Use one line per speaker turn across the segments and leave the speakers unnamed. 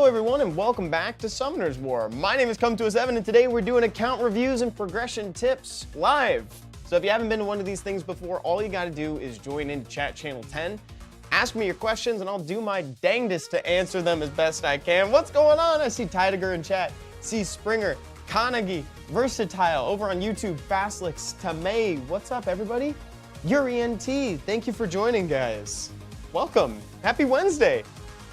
everyone, and welcome back to Summoner's War. My name is Come2us7, and today we're doing account reviews and progression tips live. So if you haven't been to one of these things before, all you gotta do is join into chat channel 10, ask me your questions, and I'll do my dangdest to answer them as best I can. What's going on? I see Tidiger in chat, see Springer, Kanagi, Versatile, over on YouTube, Fastlix, Tamei. What's up, everybody? Yuri NT, thank you for joining, guys. Welcome. Happy Wednesday.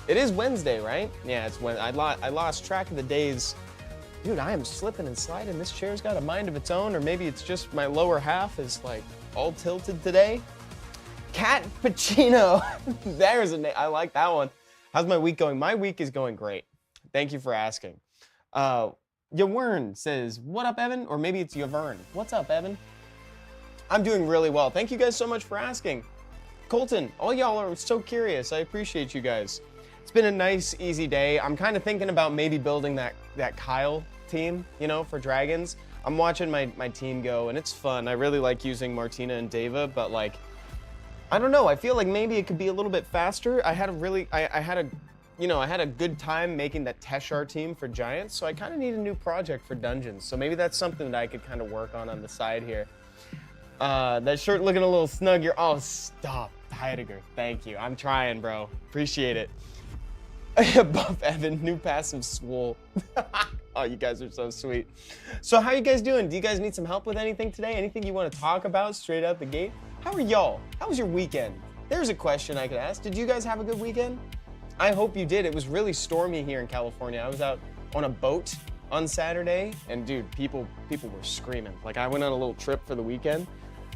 It is Wednesday, right? Yeah, it's when I lost track of the days. Dude, I am slipping and sliding. This chair's got a mind of its own, or maybe it's just my lower half is like all tilted today. Cat Pacino. There's a name. I like that one. How's my week going? My week is going great. Thank you for asking. Yawern says, what up, Evan? Or maybe it's Yavern. What's up, Evan? I'm doing really well. Thank you guys so much for asking. Colton, all y'all are so curious. I appreciate you guys. It's been a nice, easy day. I'm kind of thinking about maybe building that Kyle team, you know, for Dragons. I'm watching my team go, and it's fun. I really like using Martina and Deva, but like, I don't know. I feel like maybe it could be a little bit faster. I had a good time making that Teshar team for Giants, so I kind of need a new project for Dungeons. So maybe that's something that I could kind of work on the side here. That shirt looking a little snug here. Oh, stop, Heidegger. Thank you. I'm trying, bro. Appreciate it. Buff Evan, new passive swole. Oh, you guys are so sweet. So how you guys doing? Do you guys need some help with anything today? Anything you want to talk about straight out the gate? How are y'all? How was your weekend? There's a question I could ask. Did you guys have a good weekend? I hope you did. It was really stormy here in California. I was out on a boat on Saturday, and dude, people were screaming. Like, I went on a little trip for the weekend,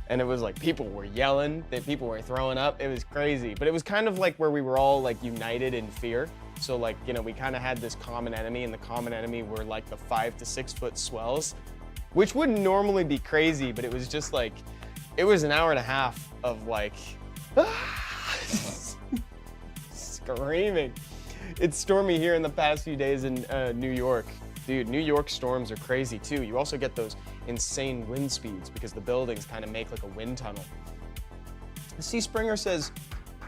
and it was like people were yelling, that people were throwing up. It was crazy, but it was kind of like where we were all like united in fear. So like, you know, we kind of had this common enemy, and the common enemy were like the 5 to 6 foot swells, which wouldn't normally be crazy, but it was just like, it was an hour and a half of like, screaming. It's stormy here in the past few days in New York. Dude, New York storms are crazy too. You also get those insane wind speeds because the buildings kind of make like a wind tunnel. C. Springer says,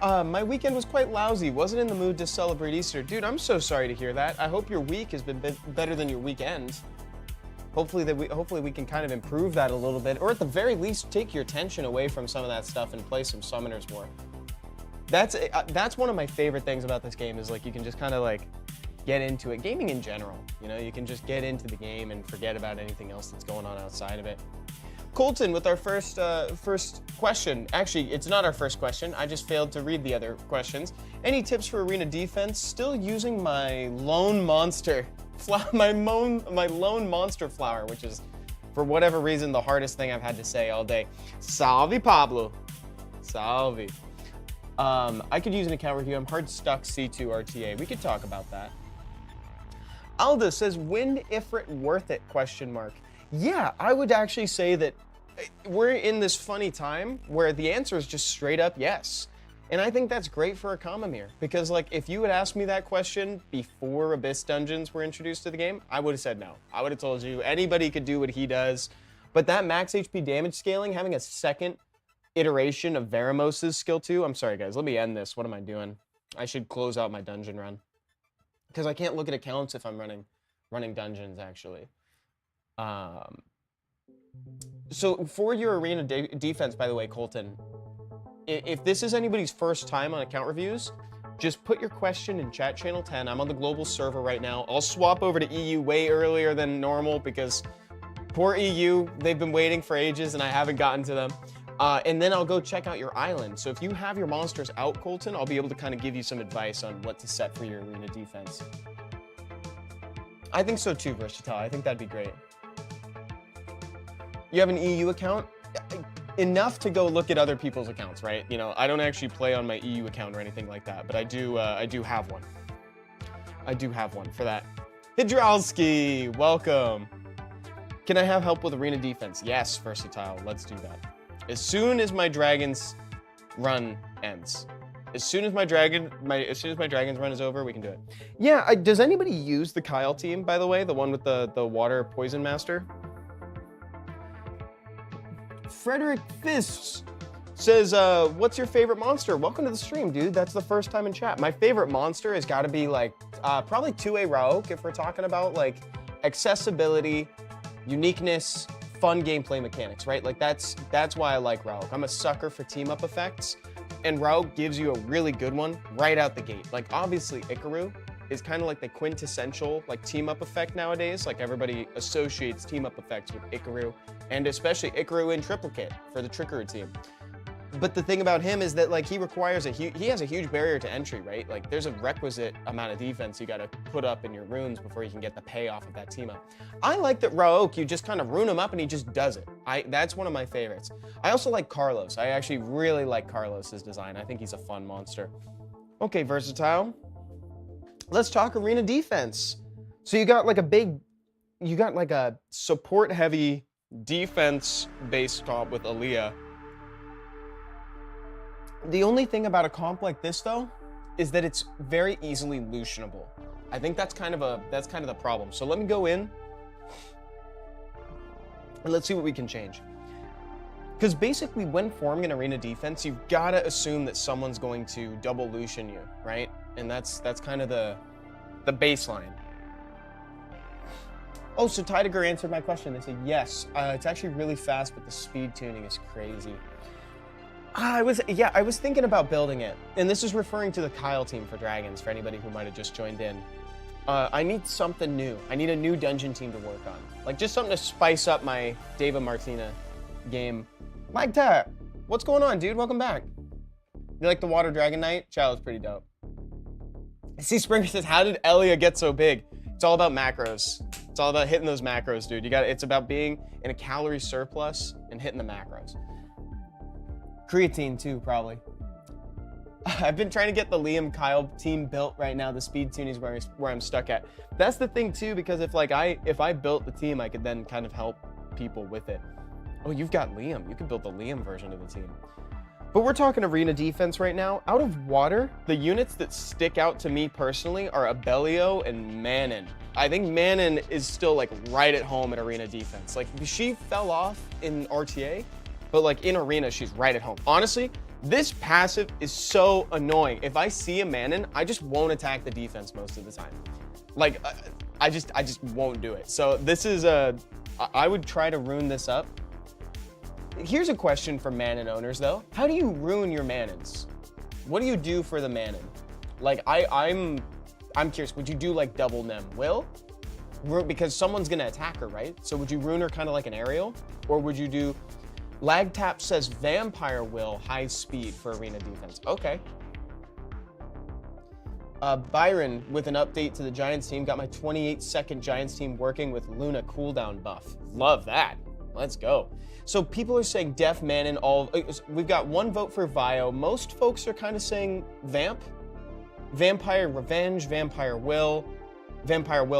my weekend was quite lousy. Wasn't in the mood to celebrate Easter. Dude, I'm so sorry to hear that. I hope your week has been better than your weekend. Hopefully we can kind of improve that a little bit, or at the very least take your attention away from some of that stuff and play some Summoner's War. That's one of my favorite things about this game, is like you can just kind of like get into it. Gaming in general, you know, you can just get into the game and forget about anything else that's going on outside of it. Colton with our first question. Actually, it's not our first question. I just failed to read the other questions. Any tips for arena defense? Still using my lone monster my lone monster flower, which is for whatever reason the hardest thing I've had to say all day. Salve, Pablo. Salve. I could use an account review. I'm hard stuck C2 RTA. We could talk about that. Alda says, Wind Ifrit worth it? ? Yeah, I would actually say that we're in this funny time where the answer is just straight up yes. And I think that's great for a Kamamir, because like if you had asked me that question before Abyss Dungeons were introduced to the game, I would have said no. I would have told you anybody could do what he does. But that max HP damage scaling, having a second iteration of Veramos's skill 2. I'm sorry guys, let me end this. What am I doing? I should close out my dungeon run, because I can't look at accounts if I'm running dungeons actually. So for your arena defense, by the way, Colton, if this is anybody's first time on account reviews, just put your question in chat channel 10. I'm on the global server right now. I'll swap over to EU way earlier than normal because poor EU, they've been waiting for ages and I haven't gotten to them. And then I'll go check out your island. So if you have your monsters out, Colton, I'll be able to kind of give you some advice on what to set for your arena defense. I think so too, Versatile. I think that'd be great. You have an EU account? Enough to go look at other people's accounts, right? You know, I don't actually play on my EU account or anything like that, but I do have one. I do have one for that. Hidrowski, welcome. Can I have help with arena defense? Yes, Versatile, let's do that. As soon as my Dragons run ends. As soon as my Dragons run is over, we can do it. Yeah, does anybody use the Kyle team, by the way? The one with the water poison master? Frederick Fists says, what's your favorite monster? Welcome to the stream, dude. That's the first time in chat. My favorite monster has got to be like Probably 2A Raok if we're talking about like accessibility, uniqueness, fun gameplay mechanics, right? Like that's why I like Raok. I'm a sucker for team-up effects, and Raok gives you a really good one right out the gate. Like obviously Ikaru is kind of like the quintessential like team-up effect nowadays. Like everybody associates team-up effects with Ikaru, and especially Ikaru in triplicate for the Trickery team. But the thing about him is that like he has a huge barrier to entry, right? Like there's a requisite amount of defense you got to put up in your runes before you can get the payoff of that team up. I like that Raok, you just kind of rune him up and he just does it. That's one of my favorites. I also like Carlos. I actually really like Carlos's design. I think he's a fun monster. Okay, versatile. Let's talk arena defense. So you got like a support heavy defense based comp with Aaliyah. The only thing about a comp like this though is that it's very easily lucianable. I think that's kind of the problem. So let me go in and let's see what we can change. Because basically when forming an arena defense, you've got to assume that someone's going to double lucian you, right? And that's kind of the baseline. Oh, so Tidiger answered my question. They said yes. It's actually really fast, but the speed tuning is crazy. I was thinking about building it, and this is referring to the Kyle team for Dragons, for anybody who might have just joined in. I need something new. I need a new dungeon team to work on. Like, just something to spice up my David Martina game. Mike Tap, what's going on, dude? Welcome back. You like the Water Dragon Knight? Chow is pretty dope. See, Springer says, how did Elia get so big? It's all about macros. It's all about hitting those macros, dude. It's about being in a calorie surplus and hitting the macros. Creatine too, probably. I've been trying to get the Liam Kyle team built right now. The speed tuning is where I'm stuck at. That's the thing too, because if I built the team, I could then kind of help people with it. Oh, you've got Liam. You can build the Liam version of the team. But we're talking arena defense right now. Out of water, the units that stick out to me personally are Abellio and Manon. I think Manon is still like right at home at arena defense. Like she fell off in RTA, but like in arena, she's right at home. Honestly, this passive is so annoying. If I see a Manon, I just won't attack the defense most of the time. Like, I just won't do it. So this is I would try to rune this up. Here's a question for Manon owners though. How do you rune your Manons? What do you do for the Manon? Like I'm curious, would you do like double Nem Will? Because someone's gonna attack her, right? So would you rune her kind of like an aerial? Or would you do, Lagtap says Vampire Will, high speed for arena defense. Okay. Byron with an update to the Giants team. Got my 28-second Giants team working with Luna cooldown buff. Love that. Let's go. So people are saying Def Manon, we've got one vote for Vio. Most folks are kind of saying Vamp. Vampire Revenge, Vampire Will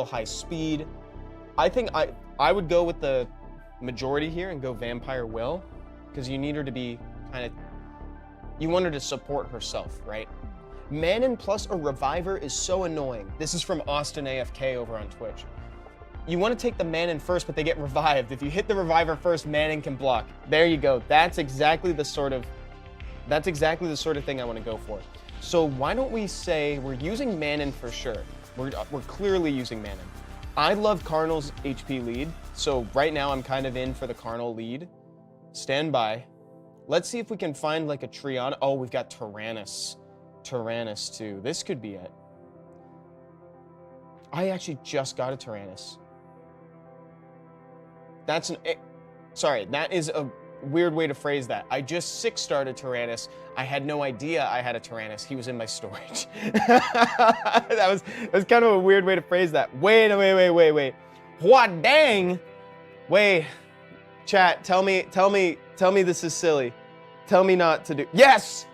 high speed. I think I would go with the majority here and go Vampire Will, because you need her to be you want her to support herself, right? Manon plus a Reviver is so annoying. This is from Austin AFK over on Twitch. You want to take the Manon first, but they get revived. If you hit the Reviver first, Manon can block. There you go. That's exactly the sort of thing I want to go for. So why don't we say we're using Manon for sure. We're clearly using Manon. I love Karnal's HP lead, so right now I'm kind of in for the Karnal lead. Stand by. Let's see if we can find like a Triana. Oh, we've got Tyrannus. Tyrannus too. This could be it. I actually just got a Tyrannus. That is a weird way to phrase that. I just 6-starred Tyrannus. I had no idea I had a Tyrannus. He was in my storage. that was kind of a weird way to phrase that. Wait. What dang? Wait. Chat, tell me this is silly. Tell me not to do. Yes!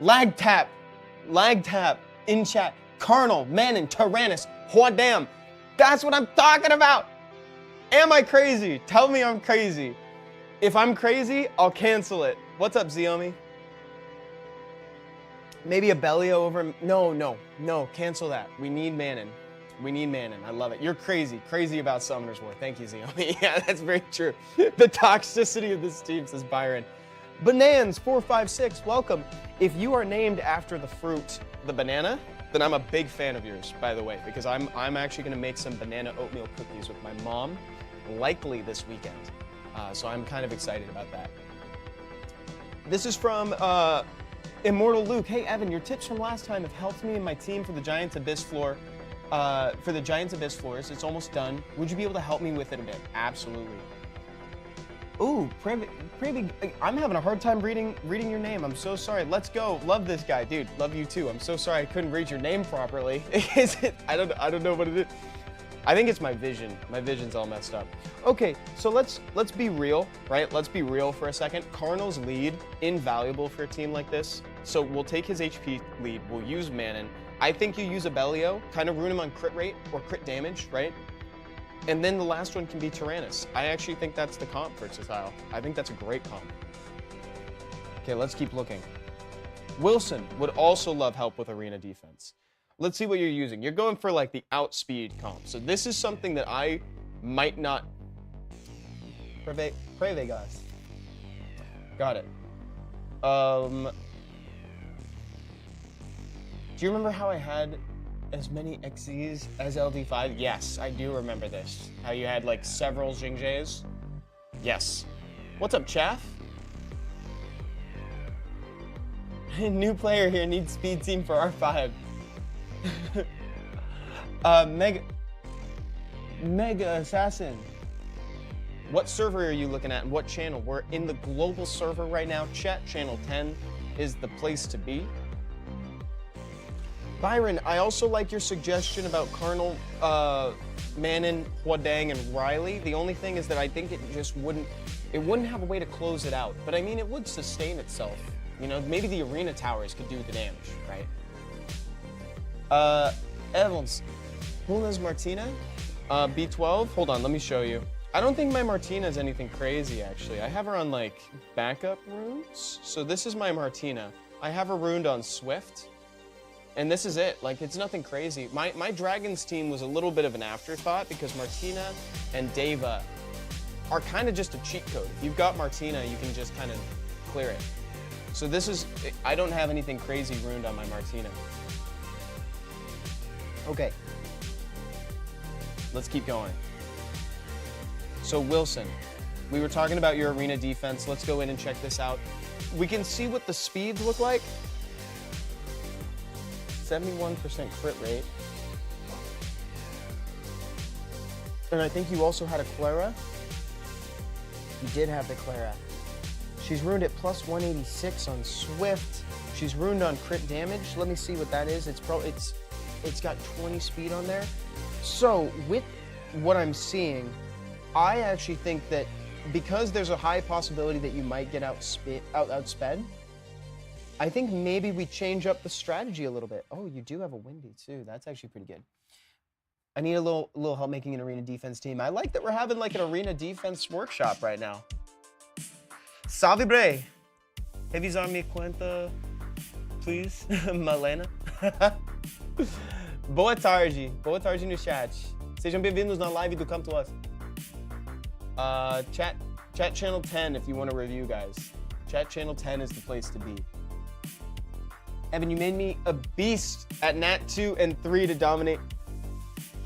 Lag tap in chat. Karnal, Manon, Tyrannus. What damn? That's what I'm talking about. Am I crazy? Tell me I'm crazy. If I'm crazy, I'll cancel it. What's up, Xiomi? Maybe a Bellio over. No, cancel that. We need Manon. I love it. You're crazy about Summoner's War. Thank you, Xiomi. Yeah, that's very true. The toxicity of this team, says Byron. Banans456, welcome. If you are named after the fruit, the banana, then I'm a big fan of yours, by the way, because I'm actually gonna make some banana oatmeal cookies with my mom, likely this weekend. So I'm kind of excited about that. This is from Immortal Luke. Hey Evan, your tips from last time have helped me and my team for the Giants Abyss floor. For the Giants Abyss floors, it's almost done. Would you be able to help me with it a bit? Absolutely. Ooh, Previ, I'm having a hard time reading your name. I'm so sorry. Let's go. Love this guy, dude. Love you too. I'm so sorry I couldn't read your name properly. Is it? I don't know what it is. I think it's my vision. My vision's all messed up. Okay, so let's be real, right? Let's be real for a second. Cardinals lead, invaluable for a team like this. So we'll take his HP lead. We'll use Manon. I think you use Abellio, kind of ruin him on crit rate or crit damage, right? And then the last one can be Tyrannus. I actually think that's the comp for Tile. I think that's a great comp. Okay, let's keep looking. Wilson would also love help with arena defense. Let's see what you're using. You're going for like the outspeed comp. So this is something that I might not... Preve, guys. Got it. Do you remember how I had as many XZs as LD5? Yes, I do remember this. How you had like several Jingjays? Yes. What's up, Chaff? New player here, needs speed team for R5. Mega Assassin. What server are you looking at and what channel? We're in the global server right now. Chat channel 10 is the place to be. Byron, I also like your suggestion about Cardinal, Manon, Huadang, and Riley. The only thing is that I think it just wouldn't have a way to close it out. But I mean, it would sustain itself. You know, maybe the arena towers could do the damage, right? Evans, who is Martina? B12, hold on, let me show you. I don't think my Martina is anything crazy, actually. I have her on, like, backup runes. So this is my Martina. I have her runed on Swift. And this is it. Like, it's nothing crazy. My Dragons team was a little bit of an afterthought because Martina and Deva are kind of just a cheat code. If you've got Martina, you can just kind of clear it. So this is, I don't have anything crazy ruined on my Martina. Okay. Let's keep going. So Wilson, we were talking about your arena defense. Let's go in and check this out. We can see what the speeds look like. 71% crit rate. And I think you also had a Clara. You did have the Clara. She's ruined at plus 186 on Swift. She's ruined on crit damage. Let me see what that is. It's got 20 speed on there. So with what I'm seeing, I actually think that because there's a high possibility that you might get outsped, I think maybe we change up the strategy a little bit. Oh, you do have a Windy too. That's actually pretty good. I need a little help making an arena defense team. I like that we're having like an arena defense workshop right now. Salve Bre. Revisar minha cuenta, please, Malena. Boa tarde no chat. Sejam bem-vindos na live do Come to Us. Chat channel 10 if you want to review, guys. Chat channel 10 is the place to be. Evan, you made me a beast at Nat 2 and 3 to dominate.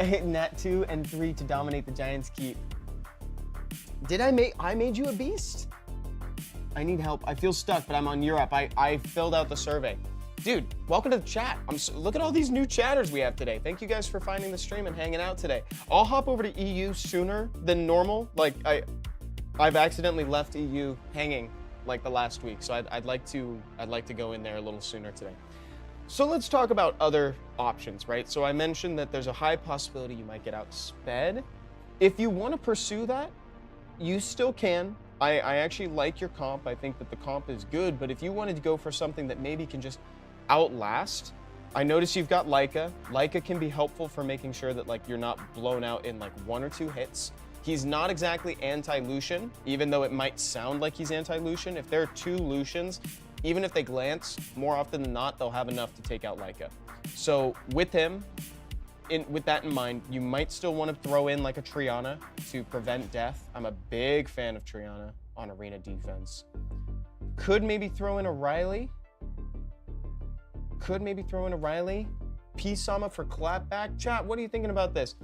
Nat 2 and 3 to dominate the Giants keep. Did I made you a beast? I need help. I feel stuck, but I'm on Europe. I filled out the survey. Dude, welcome to the chat. Look at all these new chatters we have today. Thank you guys for finding the stream and hanging out today. I'll hop over to EU sooner than normal. Like I've accidentally left EU hanging like the last week, so I'd like to go in there a little sooner today. So let's talk about other options, right? So I mentioned that there's a high possibility you might get outsped. If you want to pursue that, you still can. I actually like your comp. I think that the comp is good, but if you wanted to go for something that maybe can just outlast, I notice you've got Leica. Leica can be helpful for making sure that like you're not blown out in like 1 or 2 hits. He's not exactly anti-Lucian, even though it might sound like he's anti-Lucian. If there are 2 Lucians, even if they glance, more often than not, they'll have enough to take out Leica. So with him, with that in mind, you might still want to throw in like a Triana to prevent death. I'm a big fan of Triana on arena defense. Could maybe throw in a Riley. P-Sama for clapback. Chat, what are you thinking about this?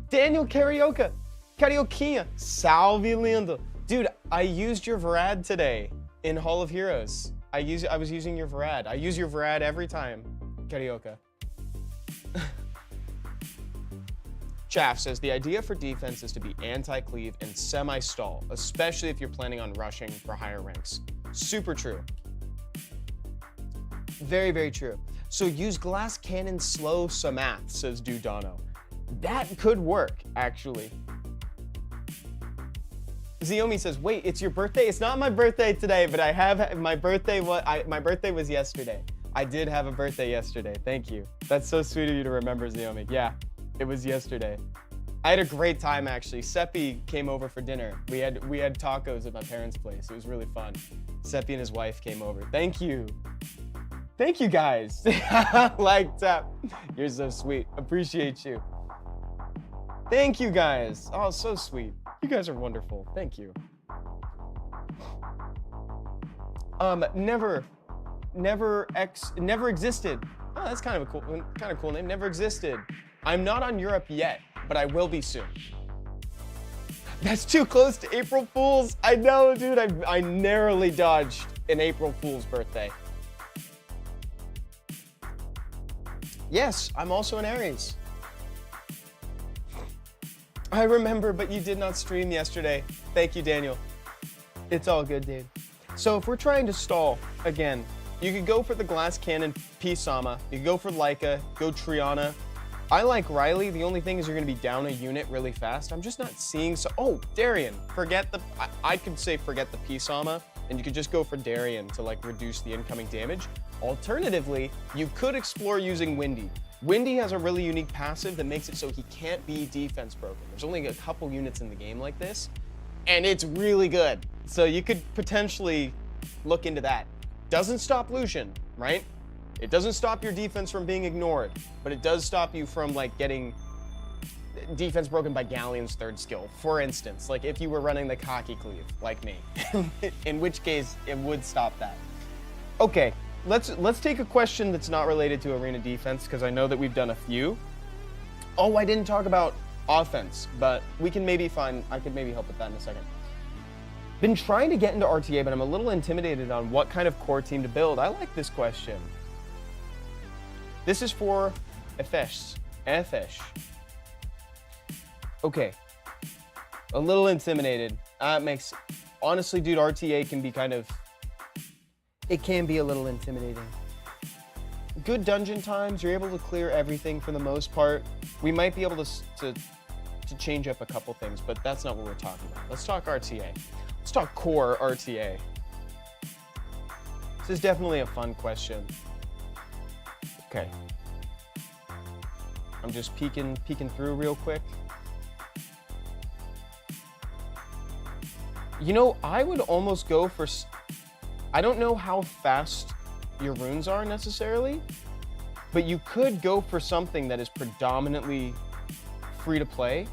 Daniel Karaoke. Karaoke. Salve lindo. Dude, I used your Varad today in Hall of Heroes. I was using your Varad. I use your Varad every time. Karaoke. Chaff says, the idea for defense is to be anti-cleave and semi-stall, especially if you're planning on rushing for higher ranks. Super true. Very, very true. So use glass cannon slow Samath, says Dudano. That could work, actually. Ziomi says, wait, it's your birthday? It's not my birthday today, but I have my birthday. My birthday was yesterday. I did have a birthday yesterday. Thank you. That's so sweet of you to remember, Ziomi. Yeah, it was yesterday. I had a great time, actually. Seppi came over for dinner. We had tacos at my parents' place. It was really fun. Seppi and his wife came over. Thank you. Thank you, guys. Like, tap. You're so sweet. Appreciate you. Thank you, guys. Oh, so sweet. You guys are wonderful. Thank you. Never existed. Oh, that's kind of a cool name. Never existed. I'm not on Europe yet, but I will be soon. That's too close to April Fool's. I know, dude. I narrowly dodged an April Fool's birthday. Yes, I'm also an Aries. I remember, but you did not stream yesterday. Thank you, Daniel. It's all good, dude. So if we're trying to stall, again, you could go for the glass cannon P-Sama. You could go for Leica, go Triana. I like Riley. The only thing is you're going to be down a unit really fast. I'm just not seeing so. Oh, Darien. I could say forget the P-Sama, and you could just go for Darien to like reduce the incoming damage. Alternatively, you could explore using Windy. Windy has a really unique passive that makes it so he can't be defense broken. There's only a couple units in the game like this, and it's really good. So you could potentially look into that. Doesn't stop Lucian, right? It doesn't stop your defense from being ignored, but it does stop you from like getting defense broken by Galleon's third skill. For instance, like if you were running the cocky cleave like me, in which case it would stop that. Okay. Let's take a question that's not related to arena defense, because I know that we've done a few. Oh, I didn't talk about offense, but I could maybe help with that in a second. Been trying to get into RTA, but I'm a little intimidated on what kind of core team to build. I like this question. This is for Efesh. Okay. A little intimidated. Honestly, dude, RTA can be it can be a little intimidating. Good dungeon times, you're able to clear everything for the most part. We might be able to change up a couple things, but that's not what we're talking about. Let's talk RTA. Let's talk core RTA. This is definitely a fun question. Okay. I'm just peeking through real quick. You know, I would almost go for... I don't know how fast your runes are necessarily, but you could go for something that is predominantly free to play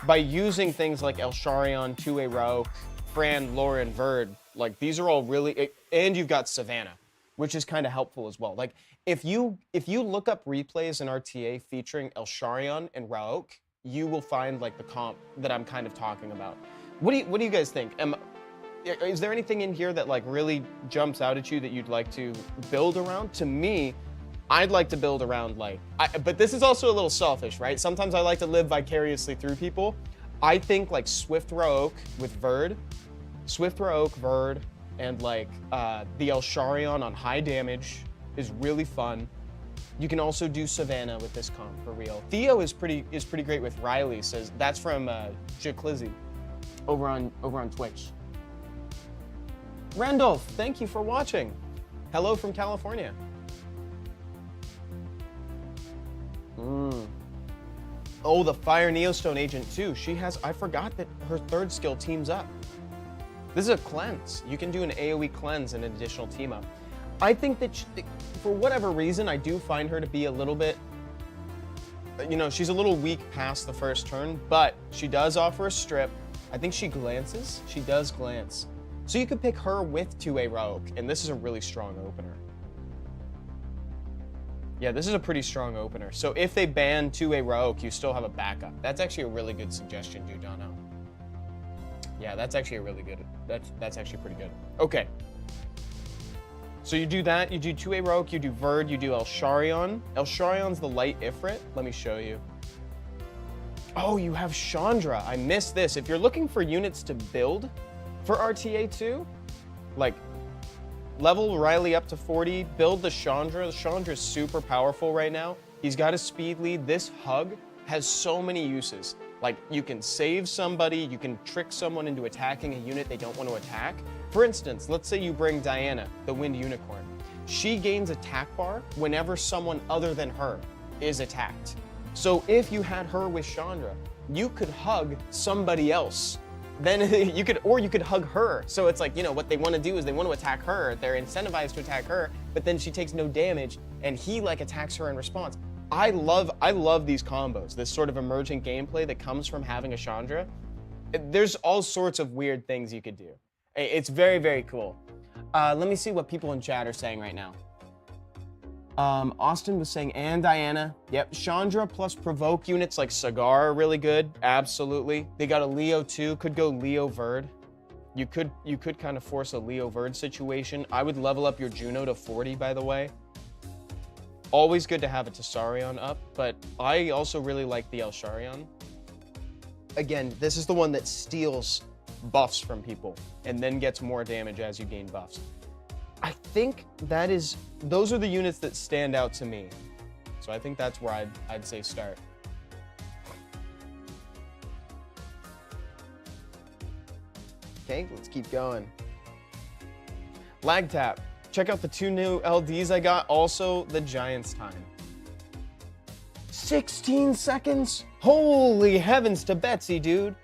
by using things like Elsharion, Two-Way Rauk, Fran, Lauren, Verd. Like these are all really, and you've got Savannah, which is kind of helpful as well. Like if you look up replays in RTA featuring Elsharion and Rauk, you will find like the comp that I'm kind of talking about. What do you guys think? Is there anything in here that like really jumps out at you that you'd like to build around? To me, I'd like to build around like, but this is also a little selfish, right? Sometimes I like to live vicariously through people. I think like Swift Rauk with Verd, Verd, and like the Elsharion on high damage is really fun. You can also do Savannah with this comp for real. Theo is pretty great with Riley. Says that's from Jaclizzy over on Twitch. Randolph, thank you for watching. Hello from California. Oh, the Fire Neostone agent too. I forgot that her third skill teams up. This is a cleanse. You can do an AoE cleanse and an additional team up. I think that for whatever reason, I do find her to be a little bit, she's a little weak past the first turn, but she does offer a strip. I think she glances. She does glance. So you could pick her with Two-Way Rauk, and this is a really strong opener. Yeah, this is a pretty strong opener. So if they ban two-way Raok, you still have a backup. That's actually a really good suggestion, Giordano. Yeah, that's actually a really good, that's actually pretty good. Okay. So you do that, you do two-way Raok, you do Verd, you do Elsharion. Elsharion's the light Ifrit. Let me show you. Oh, you have Chandra. I missed this. If you're looking for units to build for RTA2, like level Riley up to 40, build the Chandra. The Chandra's super powerful right now. He's got a speed lead. This hug has so many uses. Like, you can save somebody, you can trick someone into attacking a unit they don't want to attack. For instance, let's say you bring Diana, the Wind Unicorn. She gains attack bar whenever someone other than her is attacked. So if you had her with Chandra, you could hug somebody else. Then you could hug her. So it's like, you know, what they want to do is they want to attack her. They're incentivized to attack her, but then she takes no damage and he like attacks her in response. I love these combos, this sort of emergent gameplay that comes from having a Chandra. There's all sorts of weird things you could do. It's very, very cool. Let me see what people in chat are saying right now. Austin was saying, and Diana. Yep, Chandra plus provoke units like Cigar are really good. Absolutely. They got a Leo too. Could go Leo Verd. You could kind of force a Leo Verd situation. I would level up your Juno to 40, by the way. Always good to have a Tessarion up, but I also really like the Elsharion. Again, this is the one that steals buffs from people and then gets more damage as you gain buffs. I think those are the units that stand out to me. So I think that's where I'd say start. Okay, let's keep going. Lag tap. Check out the 2 new LDs I got. Also, the Giants time. 16 seconds? Holy heavens to Betsy, dude.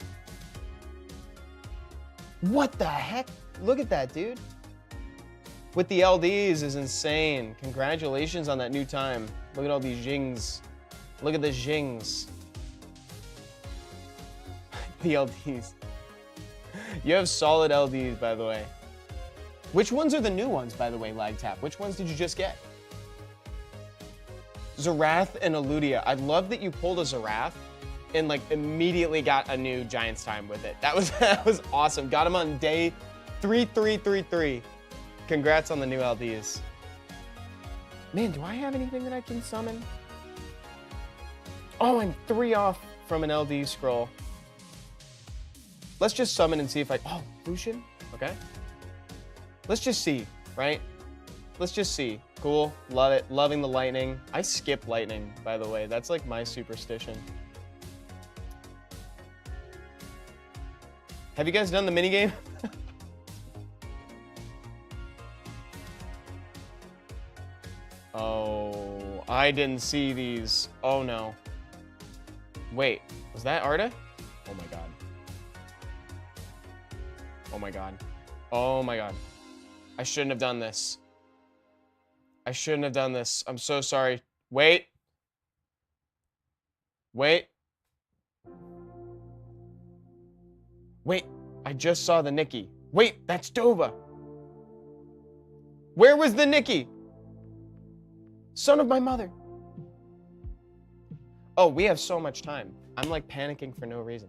What the heck? Look at that, dude. With the LDs is insane. Congratulations on that new time. Look at all these Jings. Look at the Jings. The LDs. You have solid LDs, by the way. Which ones are the new ones, by the way, Lag Tap? Which ones did you just get? Zarath and Eludia. I love that you pulled a Zarath and like immediately got a new Giants time with it. That was awesome. Got him on day 3333. Congrats on the new LDs. Man, do I have anything that I can summon? Oh, I'm 3 off from an LD scroll. Let's just summon and see if oh, Lucian? Okay. Let's just see, right? Let's just see. Cool, love it, loving the lightning. I skip lightning, by the way. That's like my superstition. Have you guys done the minigame? Oh, I didn't see these. Oh no. Wait, was that Arda? Oh my god. Oh my god. Oh my god. I shouldn't have done this. I shouldn't have done this. I'm so sorry. Wait. Wait. Wait, I just saw the Nikki. Wait, that's Dova. Where was the Nikki? Son of my mother. Oh, we have so much time. I'm like panicking for no reason.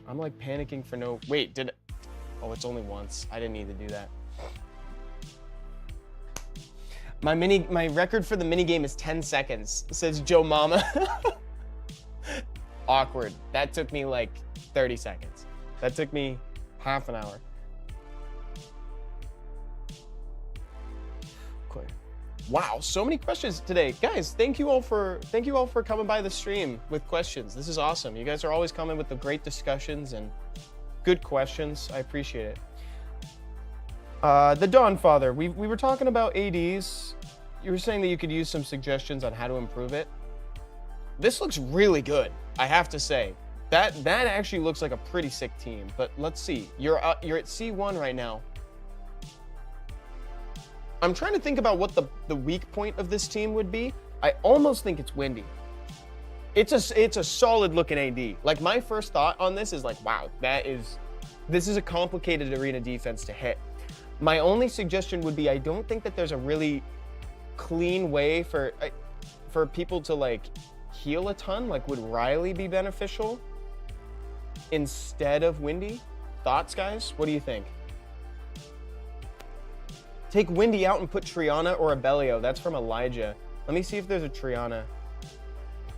I'm like panicking for no, wait, oh, it's only once. I didn't need to do that. My record for the minigame is 10 seconds, says Joe Mama. Awkward. That took me like 30 seconds. That took me half an hour. Okay. Wow, so many questions today. Guys, thank you all for coming by the stream with questions. This is awesome. You guys are always coming with the great discussions and good questions. I appreciate it. The Dawn Father, we were talking about ADs. You were saying that you could use some suggestions on how to improve it. This looks really good, I have to say. That actually looks like a pretty sick team, but let's see. You're at C1 right now. I'm trying to think about what the weak point of this team would be. I almost think it's Windy. It's a solid looking AD. Like, my first thought on this is like, wow, this is a complicated arena defense to hit. My only suggestion would be I don't think that there's a really clean way for people to like heal a ton. Like, would Riley be beneficial instead of Windy? Thoughts, guys? What do you think? Take Windy out and put Triana or Abellio. That's from Elijah. Let me see if there's a Triana.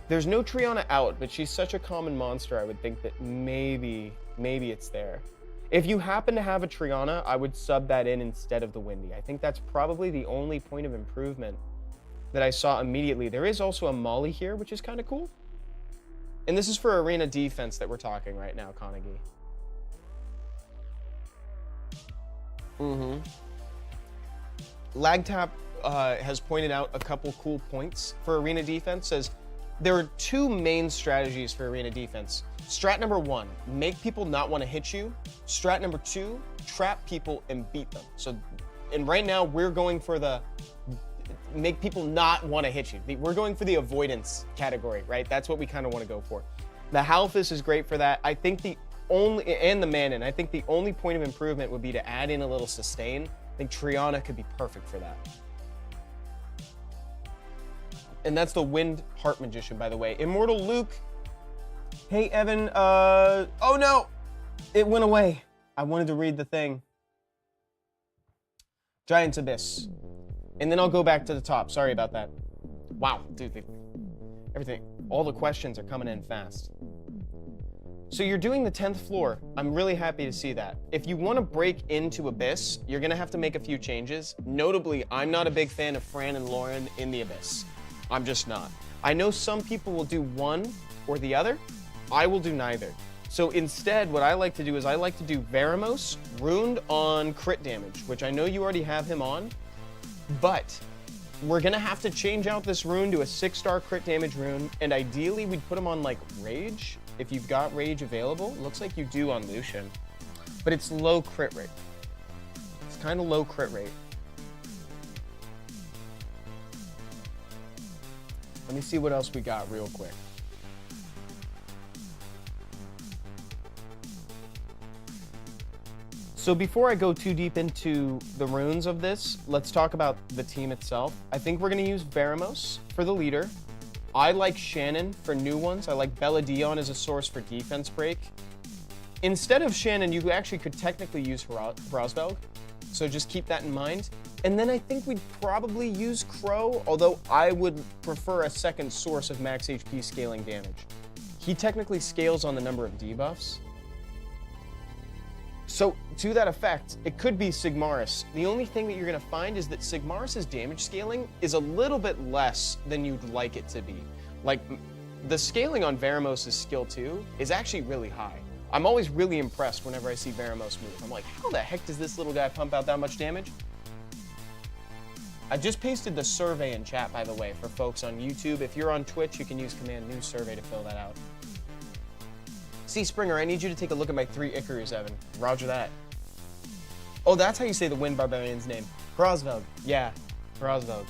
There's no Triana out, but she's such a common monster, I would think that maybe it's there. If you happen to have a Triana, I would sub that in instead of the Windy. I think that's probably the only point of improvement that I saw immediately. There is also a Molly here, which is kind of cool. And this is for arena defense that we're talking right now, Konagi. Lagtap has pointed out a couple cool points for arena defense. Says there are two main strategies for arena defense. Strat number 1, make people not want to hit you. Strat number 2, trap people and beat them. So, and right now we're going for the make people not want to hit you. We're going for the avoidance category, right? That's what we kind of want to go for. The Halfus is great for that. I think the only, and the Manon, I think the only point of improvement would be to add in a little sustain. I think Triana could be perfect for that. And that's the Wind Heart Magician, by the way. Immortal Luke. Hey, Evan. Oh no, it went away. I wanted to read the thing. Giant's Abyss. And then I'll go back to the top. Sorry about that. Wow, dude, everything, all the questions are coming in fast. So you're doing the 10th floor. I'm really happy to see that. If you want to break into Abyss, you're going to have to make a few changes. Notably, I'm not a big fan of Fran and Lauren in the Abyss. I'm just not. I know some people will do one or the other. I will do neither. So instead, what I like to do is I like to do Veramos, runed on crit damage, which I know you already have him on, but we're going to have to change out this rune to a 6-star crit damage rune, and ideally we'd put him on like Rage. If you've got Rage available, looks like you do on Lucian, but it's low crit rate. It's kind of low crit rate. Let me see what else we got real quick. So before I go too deep into the runes of this, let's talk about the team itself. I think we're going to use Veramos for the leader. I like Shannon for new ones. I like Bella Dion as a source for defense break. Instead of Shannon, you actually could technically use Hrosvelg, so just keep that in mind. And then I think we'd probably use Crow, although I would prefer a second source of max HP scaling damage. He technically scales on the number of debuffs. So to that effect, it could be Sigmaris. The only thing that you're going to find is that Sigmaris' damage scaling is a little bit less than you'd like it to be. Like, the scaling on Veramos' skill 2 is actually really high. I'm always really impressed whenever I see Veramos move. I'm like, how the heck does this little guy pump out that much damage? I just pasted the survey in chat, by the way, for folks on YouTube. If you're on Twitch, you can use Command New Survey to fill that out. See, Springer, I need you to take a look at my 3 Icarus, Evan. Roger that. Oh, that's how you say the Wind Barbarian's name. Hrosvelg. Yeah, Hrosvelg.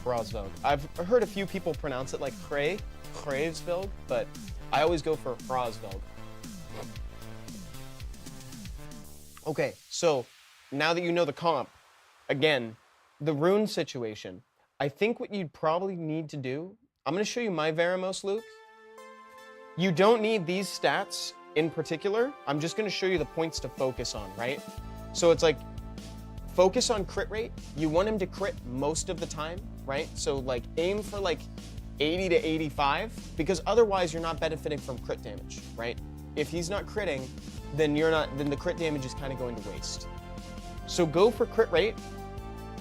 Hrosvelg. I've heard a few people pronounce it like Kravsvelg, but I always go for Hrosvelg. Okay, so now that you know the comp, again, the rune situation, I think what you'd probably need to do, I'm going to show you my Veramos, Luke. You don't need these stats in particular. I'm just going to show you the points to focus on, right? So it's like, focus on crit rate. You want him to crit most of the time, right? So like aim for like 80 to 85, because otherwise you're not benefiting from crit damage, right? If he's not critting, then then the crit damage is kind of going to waste. So go for crit rate,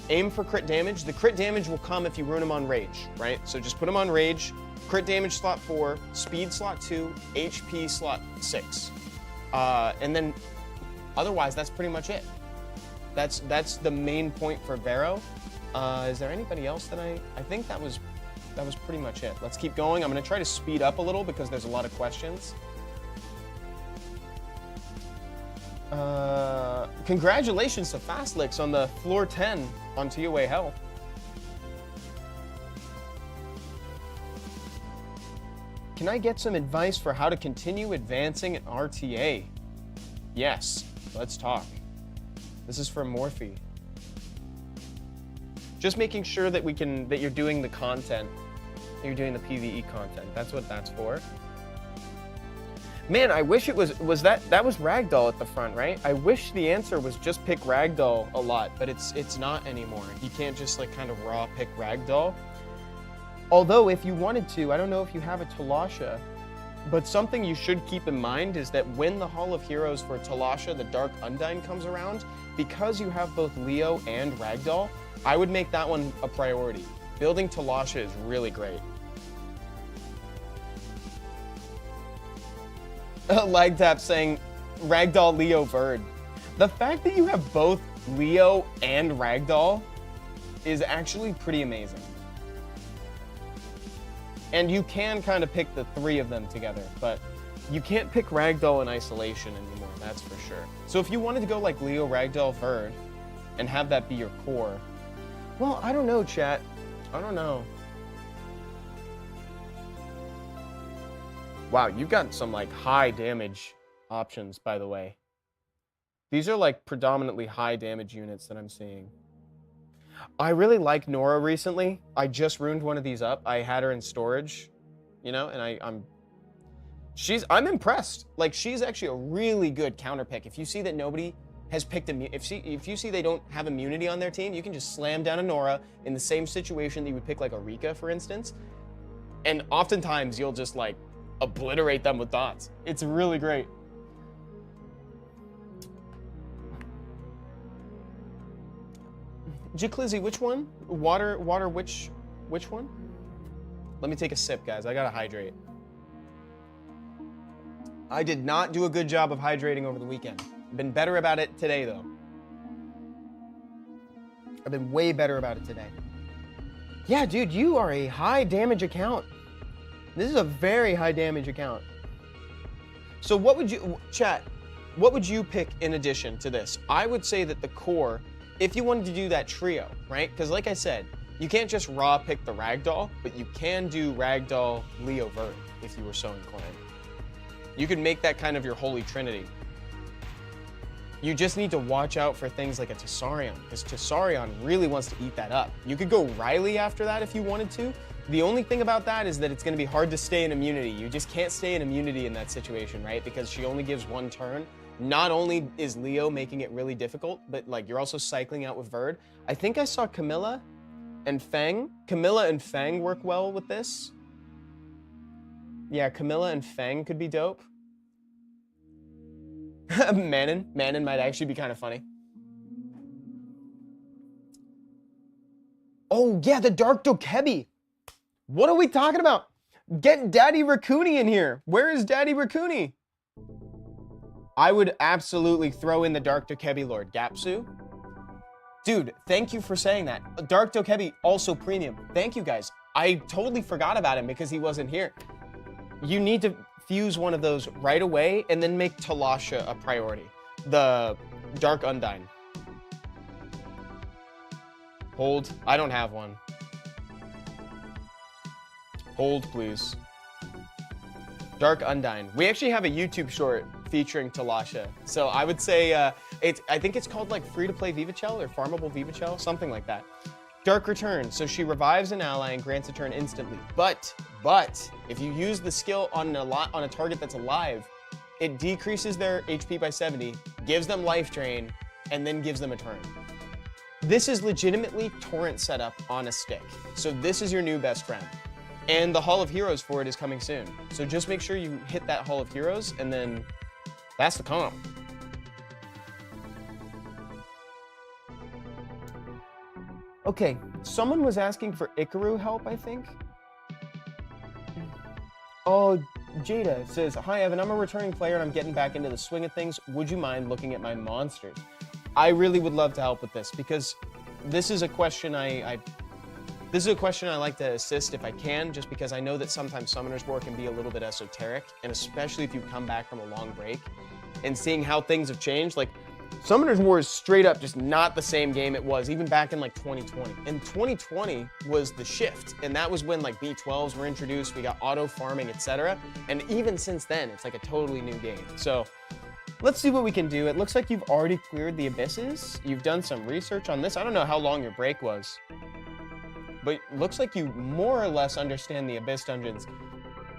aim for crit damage. The crit damage will come if you rune him on Rage, right? So just put him on Rage, crit damage slot 4, speed slot 2, HP slot 6. And then otherwise, that's pretty much it. That's the main point for Vero. Is there anybody else that I think that was pretty much it. Let's keep going. I'm going to try to speed up a little because there's a lot of questions. Congratulations to Fastlix on the floor 10 on TOA Hell. Can I get some advice for how to continue advancing in RTA? Yes. Let's talk. This is for Morphe. Just making sure that that you're doing the content, that you're doing the PvE content. That's what that's for. Man, I wish it was that was Ragdoll at the front, right? I wish the answer was just pick Ragdoll a lot, but it's not anymore. You can't just like kind of raw pick Ragdoll. Although if you wanted to, I don't know if you have a Talasha, but something you should keep in mind is that when the Hall of Heroes for Talasha, the Dark Undyne, comes around, because you have both Leo and Ragdoll, I would make that one a priority. Building Talasha is really great. Lagtap saying Ragdoll, Leo, Verd. The fact that you have both Leo and Ragdoll is actually pretty amazing. And you can kind of pick the three of them together, but you can't pick Ragdoll in isolation anymore, that's for sure. So if you wanted to go like Leo, Ragdoll, Verd, and have that be your core, well, I don't know, chat. I don't know. Wow, you've got some like high damage options, by the way. These are like predominantly high damage units that I'm seeing. I really like Nora recently. I just ruined one of these up. I had her in storage, you know, and I'm impressed. Like, she's actually a really good counter pick. If you see that nobody has picked if you see they don't have immunity on their team, you can just slam down a Nora in the same situation that you would pick like a Rika, for instance. And oftentimes you'll just like obliterate them with dots. It's really great. Jaclizzy, which one? Water, which one? Let me take a sip, guys. I gotta hydrate. I did not do a good job of hydrating over the weekend. I've been better about it today, though. I've been way better about it today. Yeah, dude, you are a high damage account. This is a very high damage account. So what would you, chat, what would you pick in addition to this? I would say that the core, if you wanted to do that trio, right? Because like I said, you can't just raw pick the Ragdoll, but you can do Ragdoll, Leo, Verd, if you were so inclined. You could make that kind of your holy trinity. You just need to watch out for things like a Tessarion, because Tessarion really wants to eat that up. You could go Riley after that if you wanted to. The only thing about that is that it's going to be hard to stay in immunity. You just can't stay in immunity in that situation, right? Because she only gives one turn. Not only is Leo making it really difficult, but like you're also cycling out with Verd. I think I saw Camilla and Fang. Camilla and Fang work well with this. Yeah, Camilla and Fang could be dope. Manon might actually be kind of funny. Oh yeah, the Dark Dokebi. What are we talking about? Get Daddy Raccoony in here. Where is Daddy Raccoony? I would absolutely throw in the Dark Dokebi Lord, Gapsu. Dude, thank you for saying that. Dark Dokebi, also premium. Thank you guys. I totally forgot about him because he wasn't here. You need to fuse one of those right away and then make Talasha a priority. The Dark Undyne. Hold. I don't have one. Hold, please. Dark Undyne. We actually have a YouTube short featuring Talasha. So I would say, I think it's called like free-to-play Vivachel or farmable Vivachel, something like that. Dark Return. So she revives an ally and grants a turn instantly. But if you use the skill on a target that's alive, it decreases their HP by 70, gives them life drain, and then gives them a turn. This is legitimately torrent setup on a stick. So this is your new best friend. And the Hall of Heroes for it is coming soon. So just make sure you hit that Hall of Heroes, and then that's the comp. Okay, someone was asking for Ikaru help, I think. Oh, Jada says, hi, Evan, I'm a returning player and I'm getting back into the swing of things. Would you mind looking at my monsters? I really would love to help with this because this is a question I like to assist if I can, just because I know that sometimes Summoner's War can be a little bit esoteric, and especially if you come back from a long break and seeing how things have changed. Like, Summoner's War is straight up just not the same game it was even back in like 2020. And 2020 was the shift, and that was when like B12s were introduced, we got auto farming, etc. And even since then, it's like a totally new game. So Let's see what we can do. It looks like you've already cleared the abysses. You've done some research on this. I don't know how long your break was, but it looks like you more or less understand the abyss dungeons.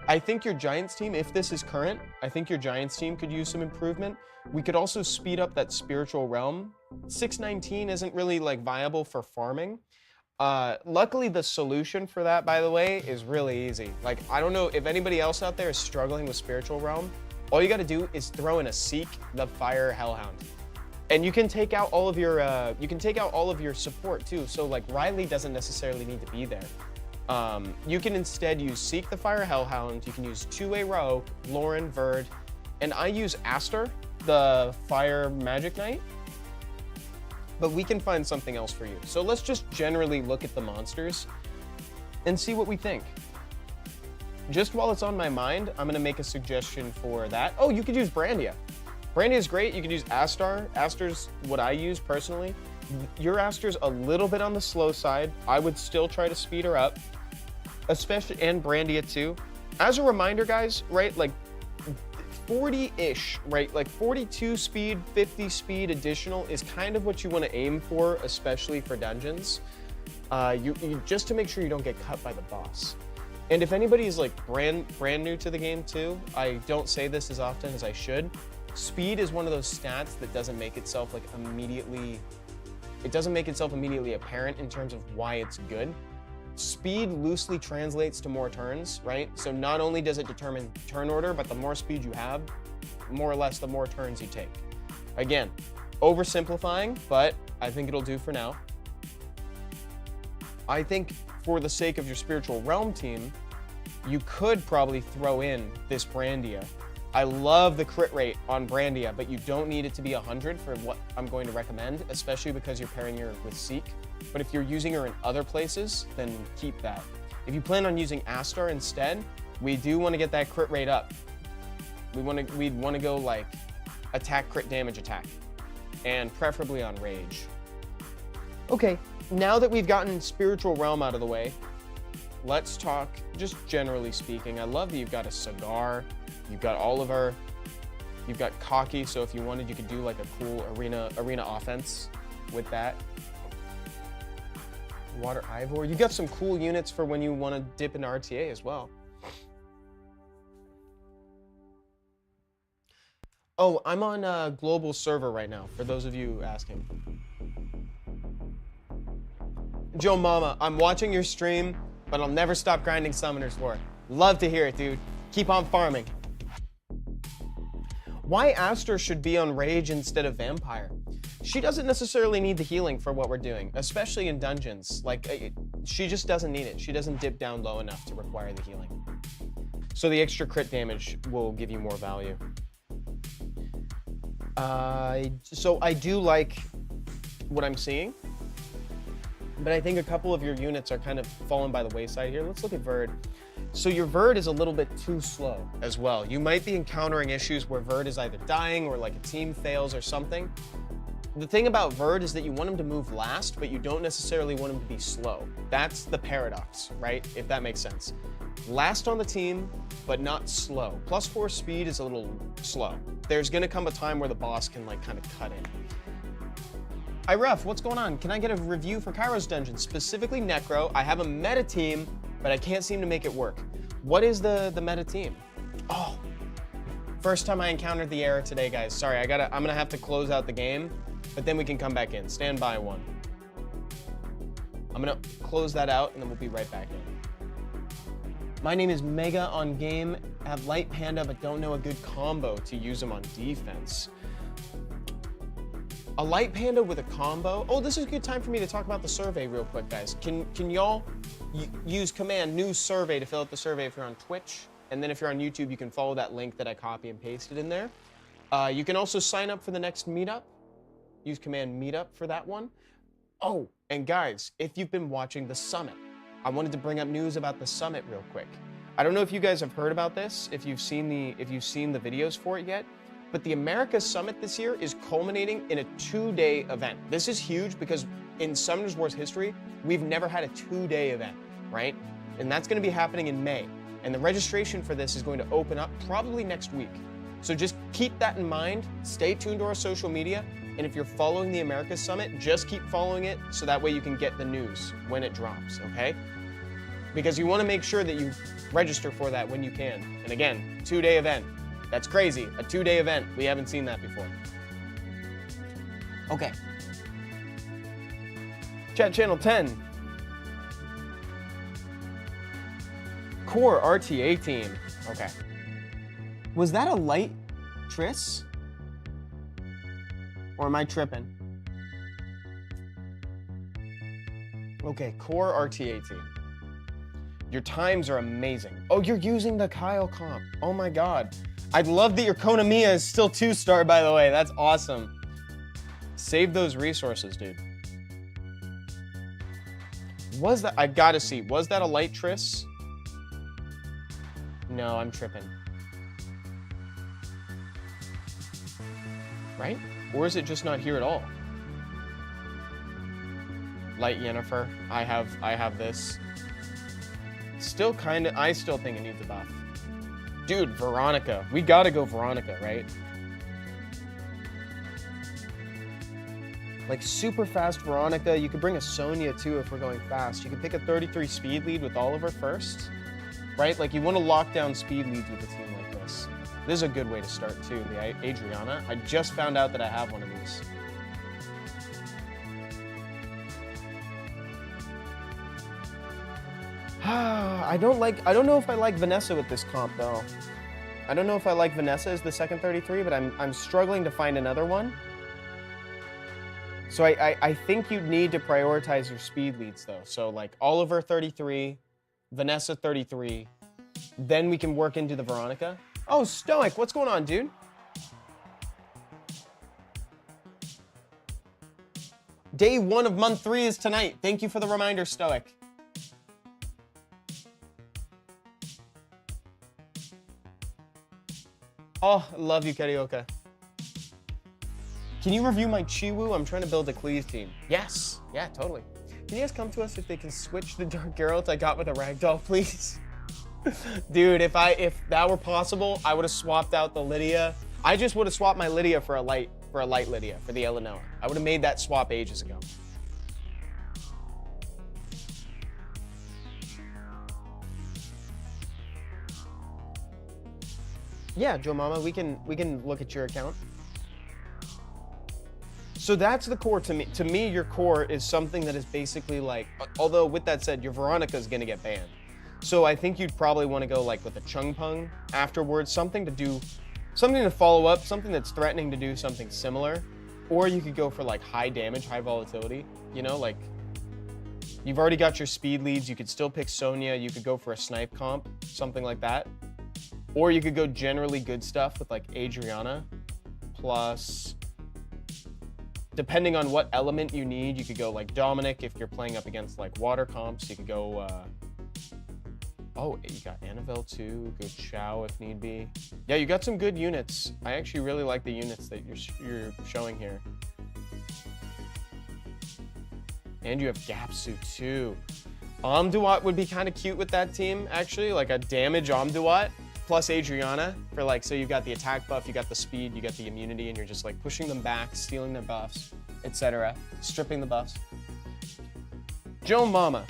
I think your Giants team, if this is current, I think your Giants team could use some improvement. We could also speed up that spiritual realm. 619 isn't really like viable for farming. Luckily, the solution for that, by the way, is really easy. Like, I don't know if anybody else out there is struggling with spiritual realm. All you got to do is throw in a Seek the Fire Hellhound, and you can take out all of your support too. So like Riley doesn't necessarily need to be there. You can instead use Seek the Fire Hellhound. You can use 2A Rogue, Lauren, Verd, and I use Aster, the Fire Magic Knight. But we can find something else for you. So let's just generally look at the monsters and see what we think. Just while it's on my mind, I'm gonna make a suggestion for that. Oh, you could use Brandia. Brandia is great. You could use Astar. Astar's what I use personally. Your Astar's a little bit on the slow side. I would still try to speed her up, especially, and Brandia too. As a reminder, guys, right, like 40-ish, right, like 42 speed, 50 speed additional is kind of what you want to aim for, especially for dungeons. You just to make sure you don't get cut by the boss. And if anybody is like brand new to the game too, I don't say this as often as I should. Speed is one of those stats that doesn't make itself like immediately. It doesn't make itself immediately apparent in terms of why it's good. Speed loosely translates to more turns, right? So not only does it determine turn order, but the more speed you have, more or less the more turns you take. Again, oversimplifying, but I think it'll do for now. I think for the sake of your spiritual realm team, you could probably throw in this Brandia. I love the crit rate on Brandia, but you don't need it to be 100 for what I'm going to recommend, especially because you're pairing her with Seek. But if you're using her in other places, then keep that. If you plan on using Astar instead, we do want to get that crit rate up. We'd want to go like attack, crit damage, attack, and preferably on rage. Okay, now that we've gotten spiritual realm out of the way, let's talk just generally speaking. I love that you've got a cigar. You've got Oliver, you've got Cocky, so if you wanted, you could do like a cool arena offense with that. Water Ivor, you got some cool units for when you want to dip into RTA as well. Oh, I'm on a global server right now, for those of you asking. Joe Mama, I'm watching your stream, but I'll never stop grinding Summoners War. Love to hear it, dude. Keep on farming. Why Aster should be on Rage instead of Vampire? She doesn't necessarily need the healing for what we're doing, especially in dungeons. Like, she just doesn't need it. She doesn't dip down low enough to require the healing. So the extra crit damage will give you more value. So I do like what I'm seeing, but I think a couple of your units are kind of falling by the wayside here. Let's look at Verd. So your Verd is a little bit too slow as well. You might be encountering issues where Verd is either dying or like a team fails or something. The thing about Verd is that you want him to move last, but you don't necessarily want him to be slow. That's the paradox, right? If that makes sense. Last on the team, but not slow. +4 speed is a little slow. There's gonna come a time where the boss can like kind of cut in. Hi Ref, what's going on? Can I get a review for Kairos Dungeon, specifically Necro? I have a meta team, but I can't seem to make it work. What is the meta team? Oh, first time I encountered the error today, guys. Sorry, I'm gonna have to close out the game, but then we can come back in. Stand by one. I'm gonna close that out and then we'll be right back in. My name is Mega on game. I have Light Panda, but don't know a good combo to use him on defense. A Light Panda with a combo. Oh, this is a good time for me to talk about the survey real quick, guys. Can y'all use command new survey to fill out the survey if you're on Twitch? And then if you're on YouTube, you can follow that link that I copy and pasted in there. You can also sign up for the next meetup. Use command meetup for that one. Oh, and guys, if you've been watching the summit, I wanted to bring up news about the summit real quick. I don't know if you guys have heard about this, if you've seen the videos for it yet, but the Americas Summit this year is culminating in a 2-day event. This is huge because in Summoners Wars history, we've never had a 2-day event, right? And that's gonna be happening in May. And the registration for this is going to open up probably next week. So just keep that in mind. Stay tuned to our social media. And if you're following the Americas Summit, just keep following it so that way you can get the news when it drops, okay? Because you want to make sure that you register for that when you can. And again, 2-day event. That's crazy. A 2-day event. We haven't seen that before. Okay. Chat channel 10. Core RTA team. Okay. Was that a light Triss? Or am I tripping? Okay, core RTA team. Your times are amazing. Oh, you're using the Kyle comp. Oh my God. I love that your Konamiya is still 2-star, by the way. That's awesome. Save those resources, dude. Was that, I gotta see, was that a light Triss? No, I'm tripping. Right? Or is it just not here at all? Light Yennefer. I have this. Still kinda, I still think it needs a buff. Dude, Veronica. We gotta go Veronica, right? Like super fast Veronica. You could bring a Sonya too if we're going fast. You could pick a 33 speed lead with Oliver first, right? Like you want to lock down speed leads with a team like this. This is a good way to start too, the Adriana. I just found out that I have one of these. I don't know if I like Vanessa with this comp though. I don't know if I like Vanessa as the second 33, but I'm struggling to find another one. So I think you need to prioritize your speed leads though. So like Oliver 33, Vanessa 33, then we can work into the Veronica. Oh, Stoic, what's going on, dude? Day 1 of month 3 is tonight. Thank you for the reminder, Stoic. Oh, I love you, Karaoke. Can you review my Chiwu? I'm trying to build a Cleave team. Yes, yeah, totally. Can you guys come to us if they can switch the Dark Geralt I got with a Ragdoll, please? Dude, if that were possible, I would have swapped out the Lydia. I just would have swapped my Lydia for a light Lydia, for the Eleanor. I would have made that swap ages ago. Yeah, Joe Mama, we can look at your account. So that's the core to me. To me, your core is something that is basically like, although with that said, your Veronica is gonna get banned. So I think you'd probably want to go like with a Chung Pung afterwards, something to follow up, something that's threatening to do something similar. Or you could go for like high damage, high volatility, you know, like you've already got your speed leads. You could still pick Sonya. You could go for a snipe comp, something like that. Or you could go generally good stuff with like Adriana plus, depending on what element you need, you could go like Dominic if you're playing up against like water comps. You could go, oh, you got Annabelle too, good Chow if need be. Yeah, you got some good units. I actually really like the units that you're showing here. And you have Gapsu too. Amduat would be kind of cute with that team, actually, like a damage Amduat plus Adriana for like, so you've got the attack buff, you got the speed, you got the immunity, and you're just like pushing them back, stealing their buffs, etc., stripping the buffs. Joe Mama,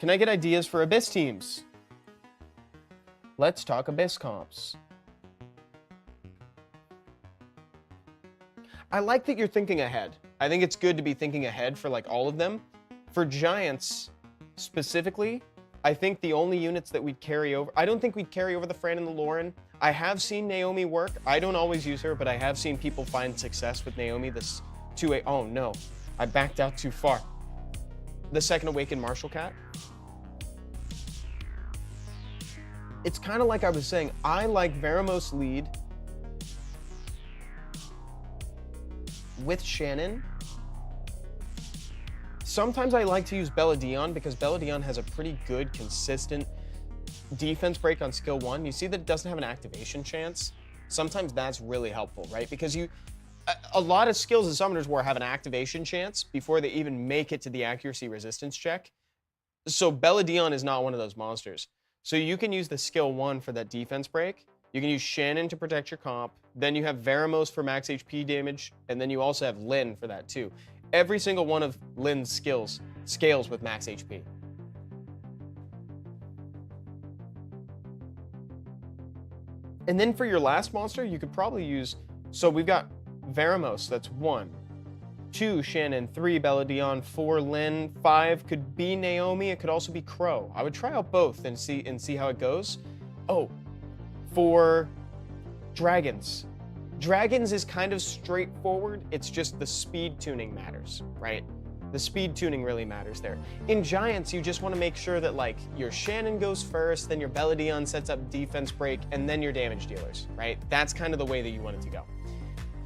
can I get ideas for Abyss teams? Let's talk Abyss comps. I like that you're thinking ahead. I think it's good to be thinking ahead for like all of them. For Giants specifically, I think the only units that we'd carry over, I don't think we'd carry over the Fran and the Lauren. I have seen Naomi work. I don't always use her, but I have seen people find success with Naomi. This 2-8, oh no, I backed out too far. The second Awakened Martial Cat. It's kind of like I was saying, I like Veramos lead with Shannon. Sometimes I like to use Bella Dion because Bella Dion has a pretty good, consistent defense break on skill 1. You see that it doesn't have an activation chance. Sometimes that's really helpful, right? Because a lot of skills in Summoners War have an activation chance before they even make it to the accuracy resistance check. So Bella Dion is not one of those monsters. So you can use the skill 1 for that defense break. You can use Shannon to protect your comp. Then you have Veramos for max HP damage, and then you also have Lynn for that too. Every single one of Lynn's skills scales with max HP. And then for your last monster, you could probably use, so we've got Veramos, that's 1, 2 Shannon, 3 Belladon, 4 Lynn, 5 could be Naomi, it could also be Crow. I would try out both and see how it goes. Oh, for Dragons. Dragons is kind of straightforward, it's just the speed tuning matters, right? The speed tuning really matters there. In Giants, you just want to make sure that like your Shannon goes first, then your Belladon sets up defense break, and then your damage dealers, right? That's kind of the way that you want it to go.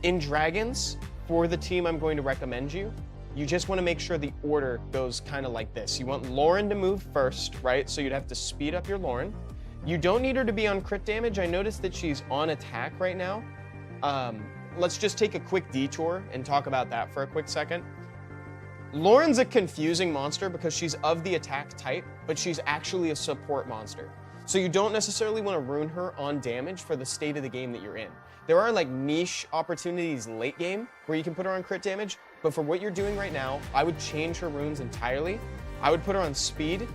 In Dragons, for the team I'm going to recommend you just want to make sure the order goes kind of like this. You want Lauren to move first, right? So you'd have to speed up your Lauren. You don't need her to be on crit damage. I noticed that she's on attack right now. Let's just take a quick detour and talk about that for a quick second. Lauren's a confusing monster because she's of the attack type, but she's actually a support monster. So you don't necessarily want to ruin her on damage for the state of the game that you're in. There are like niche opportunities late game where you can put her on crit damage, but for what you're doing right now, I would change her runes entirely. I would put her on speed,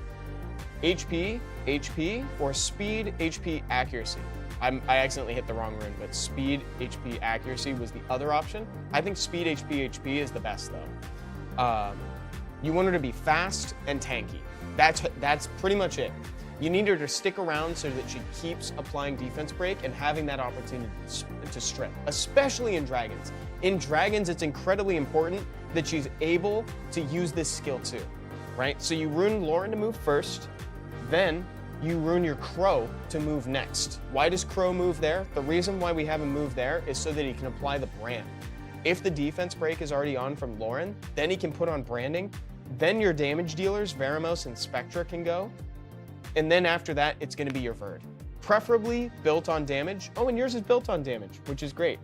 HP, or speed, HP, accuracy. I accidentally hit the wrong rune, but speed, HP, accuracy was the other option. I think speed, HP is the best though. You want her to be fast and tanky. That's pretty much it. You need her to stick around so that she keeps applying defense break and having that opportunity to strip, especially in Dragons. In Dragons, it's incredibly important that she's able to use this skill too, right? So you rune Lauren to move first, then you rune your Crow to move next. Why does Crow move there? The reason why we have him move there is so that he can apply the brand. If the defense break is already on from Lauren, then he can put on branding. Then your damage dealers, Veramos and Spectra, can go. And then after that, it's going to be your Verd. Preferably built on damage. Oh, and yours is built on damage, which is great.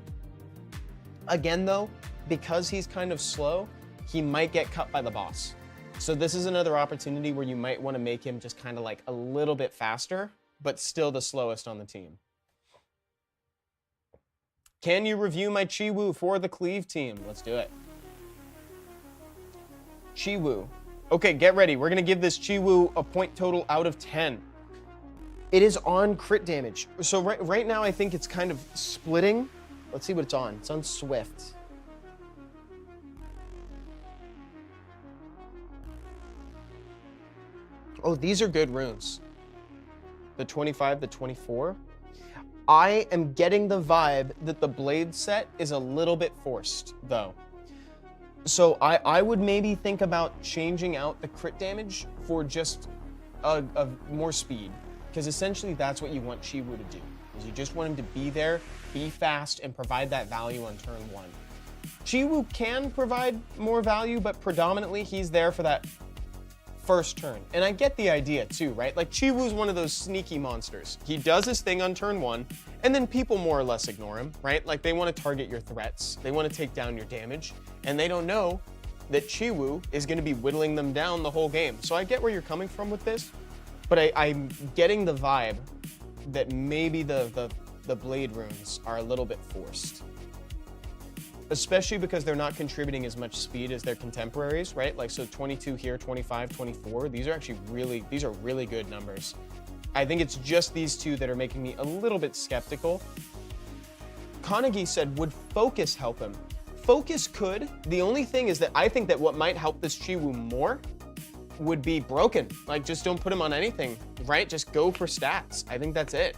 Again, though, because he's kind of slow, he might get cut by the boss. So this is another opportunity where you might want to make him just kind of like a little bit faster, but still the slowest on the team. Can you review my Chiwu for the Cleave team? Let's do it. Chiwu. Okay, get ready. We're going to give this Chiwu a point total out of 10. It is on crit damage. So right now, I think it's kind of splitting. Let's see what it's on. It's on Swift. Oh, these are good runes. The 25, the 24. I am getting the vibe that the blade set is a little bit forced, though. So I would maybe think about changing out the crit damage for just a more speed, because essentially that's what you want Chiwu to do, is you just want him to be there, be fast, and provide that value on turn 1. Chiwu can provide more value, but predominantly he's there for that first turn. And I get the idea too, right? Like Chiwu's one of those sneaky monsters. He does his thing on turn 1, and then people more or less ignore him, right? Like they want to target your threats, they want to take down your damage, and they don't know that Chiwu is going to be whittling them down the whole game. So I get where you're coming from with this, but I'm getting the vibe that maybe the blade runes are a little bit forced. Especially because they're not contributing as much speed as their contemporaries, right? Like, so 22 here, 25, 24, these are actually really good numbers. I think it's just these two that are making me a little bit skeptical. Konagi said, would Focus help him? Focus could. The only thing is that I think that what might help this Chiwu more would be Broken. Like, just don't put him on anything, right? Just go for stats. I think that's it.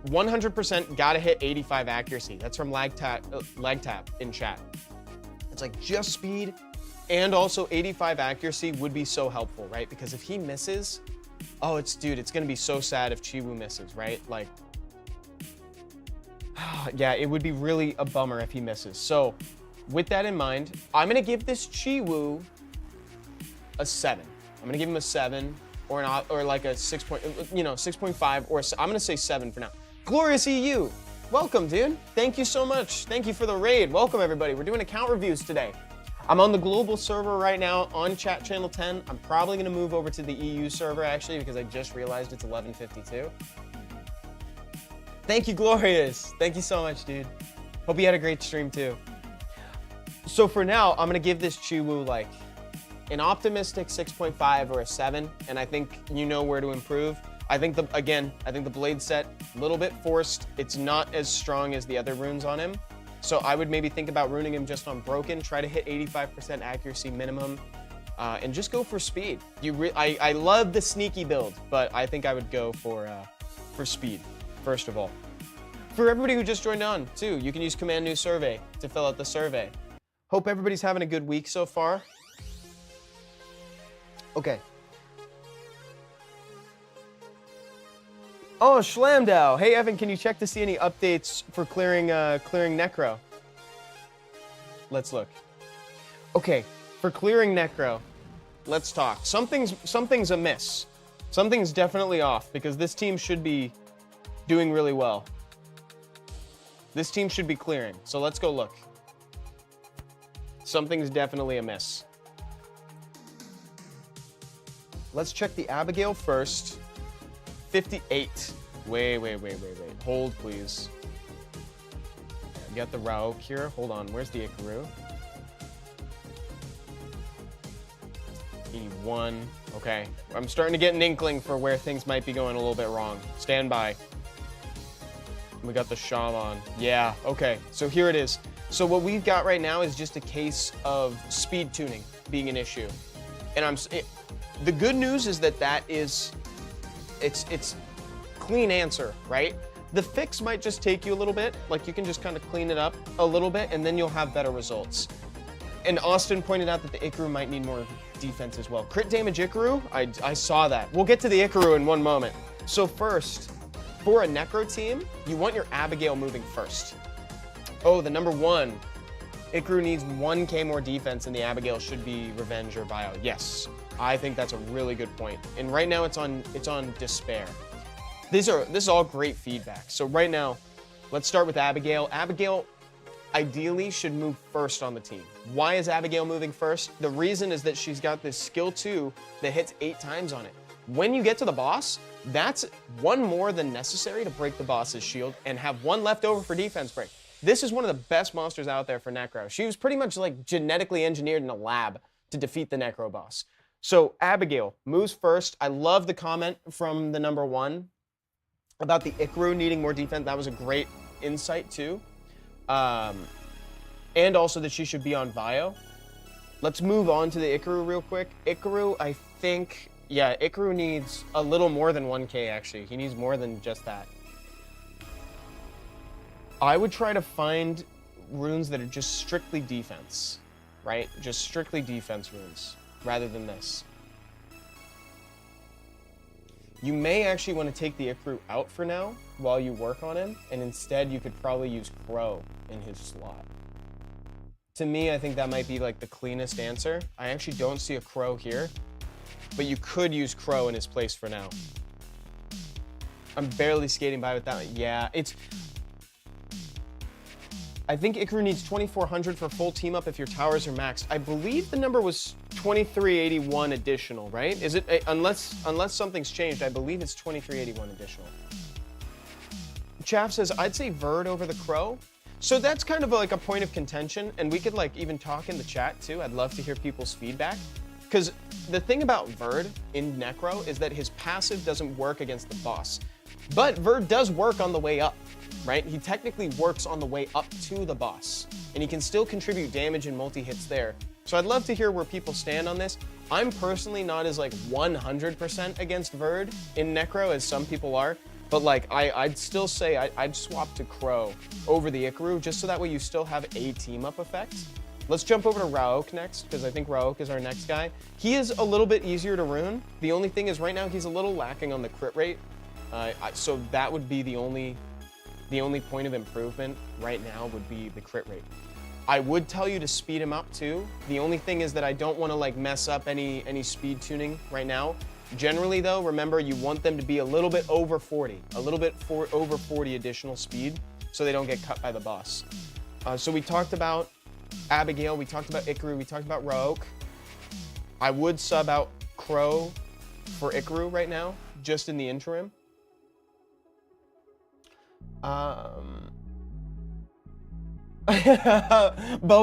100% gotta hit 85 accuracy. That's from Lag Tap in chat. It's like just speed and also 85 accuracy would be so helpful, right? Because if he misses, oh, it's gonna be so sad if Chiwu misses, right? Like, yeah, it would be really a bummer if he misses. So with that in mind, I'm gonna give this Chiwu a 7. I'm gonna give him a 7 or like a 6.5 or I'm gonna say 7 for now. Glorious EU, welcome, dude. Thank you so much. Thank you for the raid. Welcome, everybody. We're doing account reviews today. I'm on the global server right now on chat channel 10. I'm probably going to move over to the EU server, actually, because I just realized it's 11:52. Thank you, Glorious. Thank you so much, dude. Hope you had a great stream too. So for now, I'm gonna give this Chiwoo like an optimistic 6.5 or a 7, and I think you know where to improve. I think the blade set, a little bit forced. It's not as strong as the other runes on him. So I would maybe think about runing him just on broken, try to hit 85% accuracy minimum, and just go for speed. I love the sneaky build, but I think I would go for speed, first of all. For everybody who just joined on, too, you can use Command New Survey to fill out the survey. Hope everybody's having a good week so far. Okay. Oh, Schlamdow. Hey, Evan, can you check to see any updates for clearing Necro? Let's look. Okay, for clearing Necro, let's talk. Something's amiss. Something's definitely off because this team should be doing really well. This team should be clearing, so let's go look. Something's definitely amiss. Let's check the Abigail first. 58. Wait. Hold, please. You got the Rauk here. Hold on. Where's the Ikaru? 81. Okay. I'm starting to get an inkling for where things might be going a little bit wrong. Stand by. We got the Shaman. Yeah. Okay. So here it is. So what we've got right now is just a case of speed tuning being an issue. And the good news is that it's clean answer, right? The fix might just take you a little bit, like you can just kind of clean it up a little bit and then you'll have better results. And Austin pointed out that the Ikaru might need more defense as well. Crit damage Ikaru, I saw that. We'll get to the Ikaru in one moment. So first, for a Necro team, you want your Abigail moving first. Oh, the number 1. Ikaru needs 1k more defense and the Abigail should be Revenge or Bio. Yes, I think that's a really good point. And right now it's on Despair. This is all great feedback. So right now, let's start with Abigail. Abigail ideally should move first on the team. Why is Abigail moving first? The reason is that she's got this skill 2 that hits 8 times on it. When you get to the boss, that's 1 more than necessary to break the boss's shield and have 1 left over for defense break. This is one of the best monsters out there for Necro. She was pretty much like genetically engineered in a lab to defeat the Necro boss. So Abigail moves first. I love the comment from the number 1 about the Ikaru needing more defense. That was a great insight too. And also that she should be on Bio. Let's move on to the Ikaru real quick. Ikaru, I think, yeah, Ikaru needs a little more than 1k actually. He needs more than just that. I would try to find runes that are just strictly defense, right? Just strictly defense runes rather than this. You may actually want to take the Ikaru out for now while you work on him, and instead you could probably use Crow in his slot. To me, I think that might be like the cleanest answer. I actually don't see a Crow here, but you could use Crow in his place for now. I'm barely skating by with that one. Yeah, I think Ikaru needs 2400 for full team up if your towers are maxed. I believe the number was 2381 additional, right? Is it, unless something's changed, I believe it's 2381 additional. Chaff says, I'd say Verd over the Crow. So that's kind of like a point of contention, and we could like even talk in the chat too. I'd love to hear people's feedback. Because the thing about Verd in Necro is that his passive doesn't work against the boss. But Verd does work on the way up, right? He technically works on the way up to the boss, and he can still contribute damage and multi-hits there. So I'd love to hear where people stand on this. I'm personally not as like 100% against Verd in Necro as some people are, but like I'd still say I'd swap to Crow over the Ikaru just so that way you still have a team up effect. Let's jump over to Rauk next, because I think Rauk is our next guy. He is a little bit easier to rune. The only thing is right now he's a little lacking on the crit rate. So that would be the only point of improvement right now would be the crit rate. I would tell you to speed him up too. The only thing is that I don't want to like mess up any speed tuning right now. Generally though, remember you want them to be a little bit over 40, over 40 additional speed so they don't get cut by the boss. So we talked about Abigail, we talked about Ikaru, we talked about Rauk. I would sub out Crow for Ikaru right now, just in the interim. Bo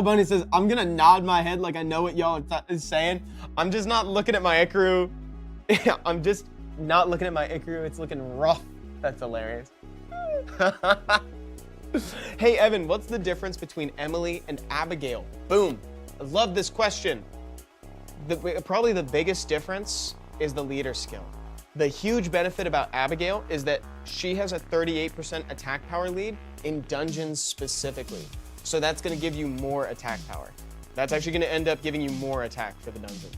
Bunny says, I'm gonna nod my head like I know what y'all is saying. I'm just not looking at my Ikaru. I'm just not looking at my Ikaru. It's looking rough. That's hilarious. Hey, Evan, what's the difference between Emily and Abigail? Boom. I love this question. Probably the biggest difference is the leader skill. The huge benefit about Abigail is that she has a 38% attack power lead in dungeons specifically. So that's gonna give you more attack power. That's actually gonna end up giving you more attack for the dungeon.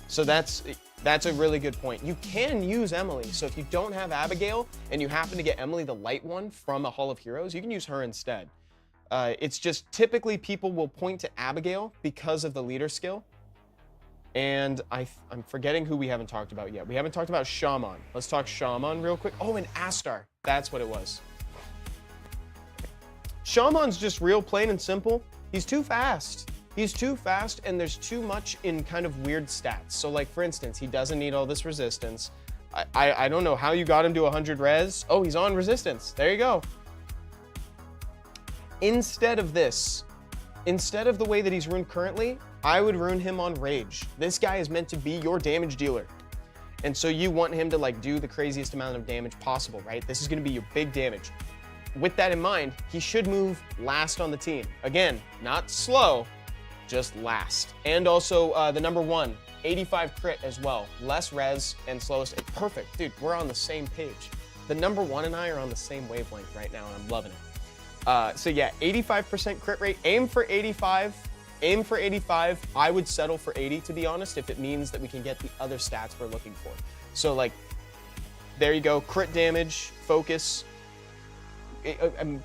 So that's a really good point. You can use Emily. So if you don't have Abigail and you happen to get Emily the light one from a Hall of Heroes, you can use her instead. It's just typically people will point to Abigail because of the leader skill. And I'm forgetting who we haven't talked about yet. We haven't talked about Shaman. Let's talk Shaman real quick. Oh, and Astar. That's what it was. Shaman's just real plain and simple. He's too fast. He's too fast, and there's too much in kind of weird stats. So like, for instance, he doesn't need all this resistance. I don't know how you got him to 100 res. Oh, he's on resistance. There you go. Instead of this, instead of the way that he's runed currently, I would rune him on Rage. This guy is meant to be your damage dealer. And so you want him to like do the craziest amount of damage possible, right? This is gonna be your big damage. With that in mind, he should move last on the team. Again, not slow, just last. And also the number 1, 85 crit as well. Less res and slowest. Perfect, dude, we're on the same page. The number 1 and I are on the same wavelength right now, and I'm loving it. So yeah, 85% crit rate, aim for 85. Aim for 85. I would settle for 80, to be honest, if it means that we can get the other stats we're looking for. So like, there you go, crit damage, focus,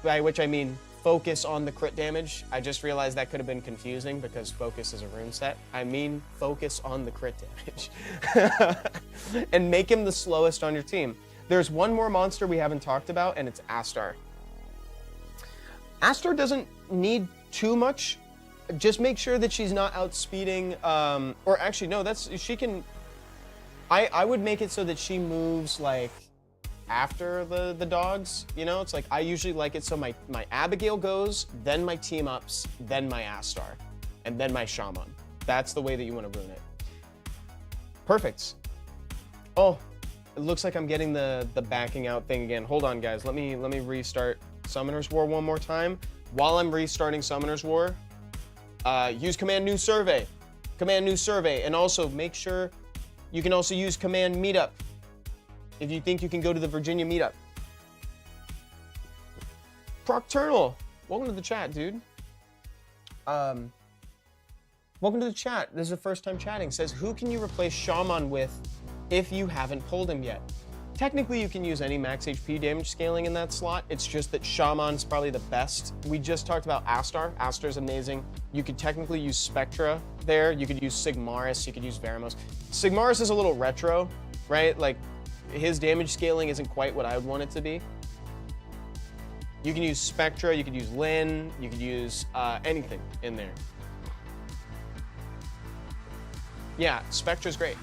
by which I mean focus on the crit damage. I just realized that could have been confusing because focus is a rune set. I mean focus on the crit damage. And make him the slowest on your team. There's one more monster we haven't talked about, and it's Astar. Astar doesn't need too much. Just make sure that she's not outspeeding, or actually, no, she can, I would make it so that she moves like after the dogs, you know? It's like, I usually like it so my Abigail goes, then my team ups, then my Astar, and then my Shaman. That's the way that you want to rune it. Perfect. Oh, it looks like I'm getting the backing out thing again. Hold on, guys. Let me restart Summoner's War one more time. While I'm restarting Summoner's War, use command new survey. Command new survey. And also make sure you can also use command meetup if you think you can go to the Virginia meetup. Procturnal, welcome to the chat, dude. Welcome to the chat. This is the first time chatting. Says, who can you replace Shaman with if you haven't pulled him yet? Technically, you can use any max HP damage scaling in that slot. It's just that Shaman's probably the best. We just talked about Astar. Astar's amazing. You could technically use Spectra there. You could use Sigmaris. You could use Veramos. Sigmaris is a little retro, right? Like, his damage scaling isn't quite what I would want it to be. You can use Spectra. You could use Lyn. You could use anything in there. Yeah, Spectra's great.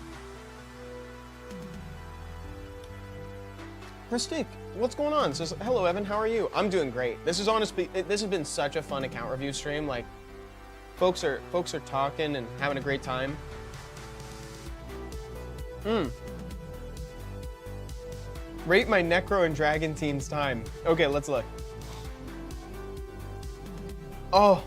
Mystique, what's going on? Says, hello, Evan, how are you? I'm doing great. This is honestly, this has been such a fun account review stream. Like, folks are talking and having a great time. Rate my Necro and Dragon team's time. Okay, let's look. Oh.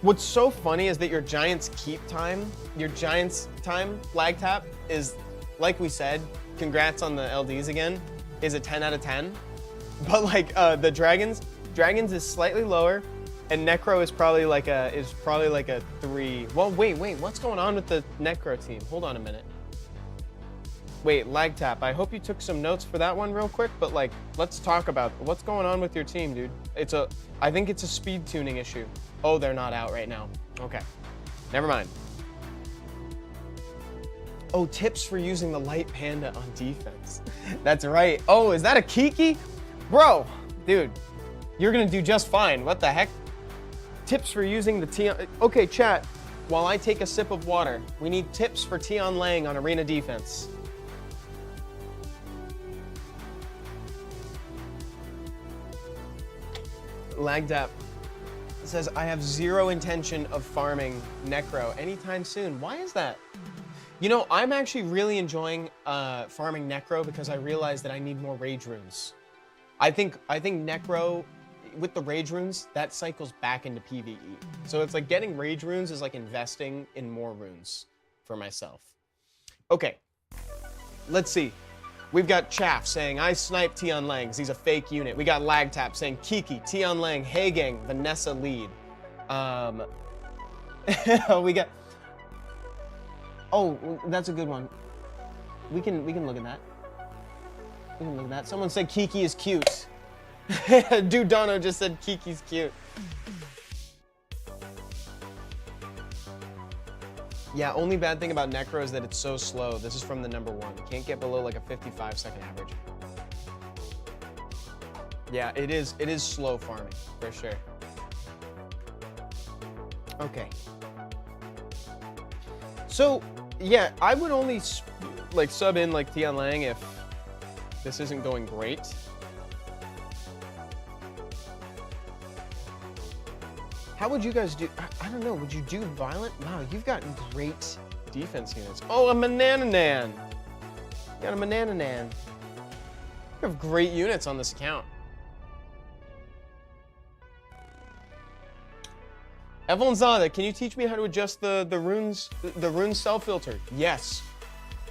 What's so funny is that your Giants keep time, your Giants time flag tap is, like we said, congrats on the LDs again, is a 10 out of 10. But like the Dragons is slightly lower, and Necro is probably like a 3. Well, wait, what's going on with the Necro team? Hold on a minute. Wait, lag tap. I hope you took some notes for that one real quick, but like, let's talk about what's going on with your team, dude. I think it's a speed tuning issue. Oh, they're not out right now. Okay, never mind. Oh, tips for using the light panda on defense. That's right. Oh, is that a Kiki? Bro, dude, you're gonna do just fine. What the heck? Tips for using the Tion. Okay, chat, while I take a sip of water, we need tips for Tion Lang on arena defense. Lagdap says, I have zero intention of farming Necro anytime soon. Why is that? You know, I'm actually really enjoying farming Necro because I realized that I need more rage runes. I think Necro, with the rage runes, that cycles back into PvE. So it's like getting rage runes is like investing in more runes for myself. Okay, let's see. We've got Chaff saying, I sniped Tion Lang. He's a fake unit. We got Lagtap saying, Kiki, Tion Lang, Hagang, Vanessa lead. We got... Oh, that's a good one. We can look at that. We can look at that. Someone said Kiki is cute. Dude Dono just said Kiki's cute. Yeah, only bad thing about Necro is that it's so slow. This is from the number 1. Can't get below like a 55-second average. Yeah, it is slow farming, for sure. Okay. So, yeah, I would only like sub in like Tion Lang if this isn't going great. How would you guys do? I don't know. Would you do violent? Wow, you've got great defense units. Oh, a Manananan. You got a Manananan. You have great units on this account. Evelyn Zada, can you teach me how to adjust the runes cell filter? Yes.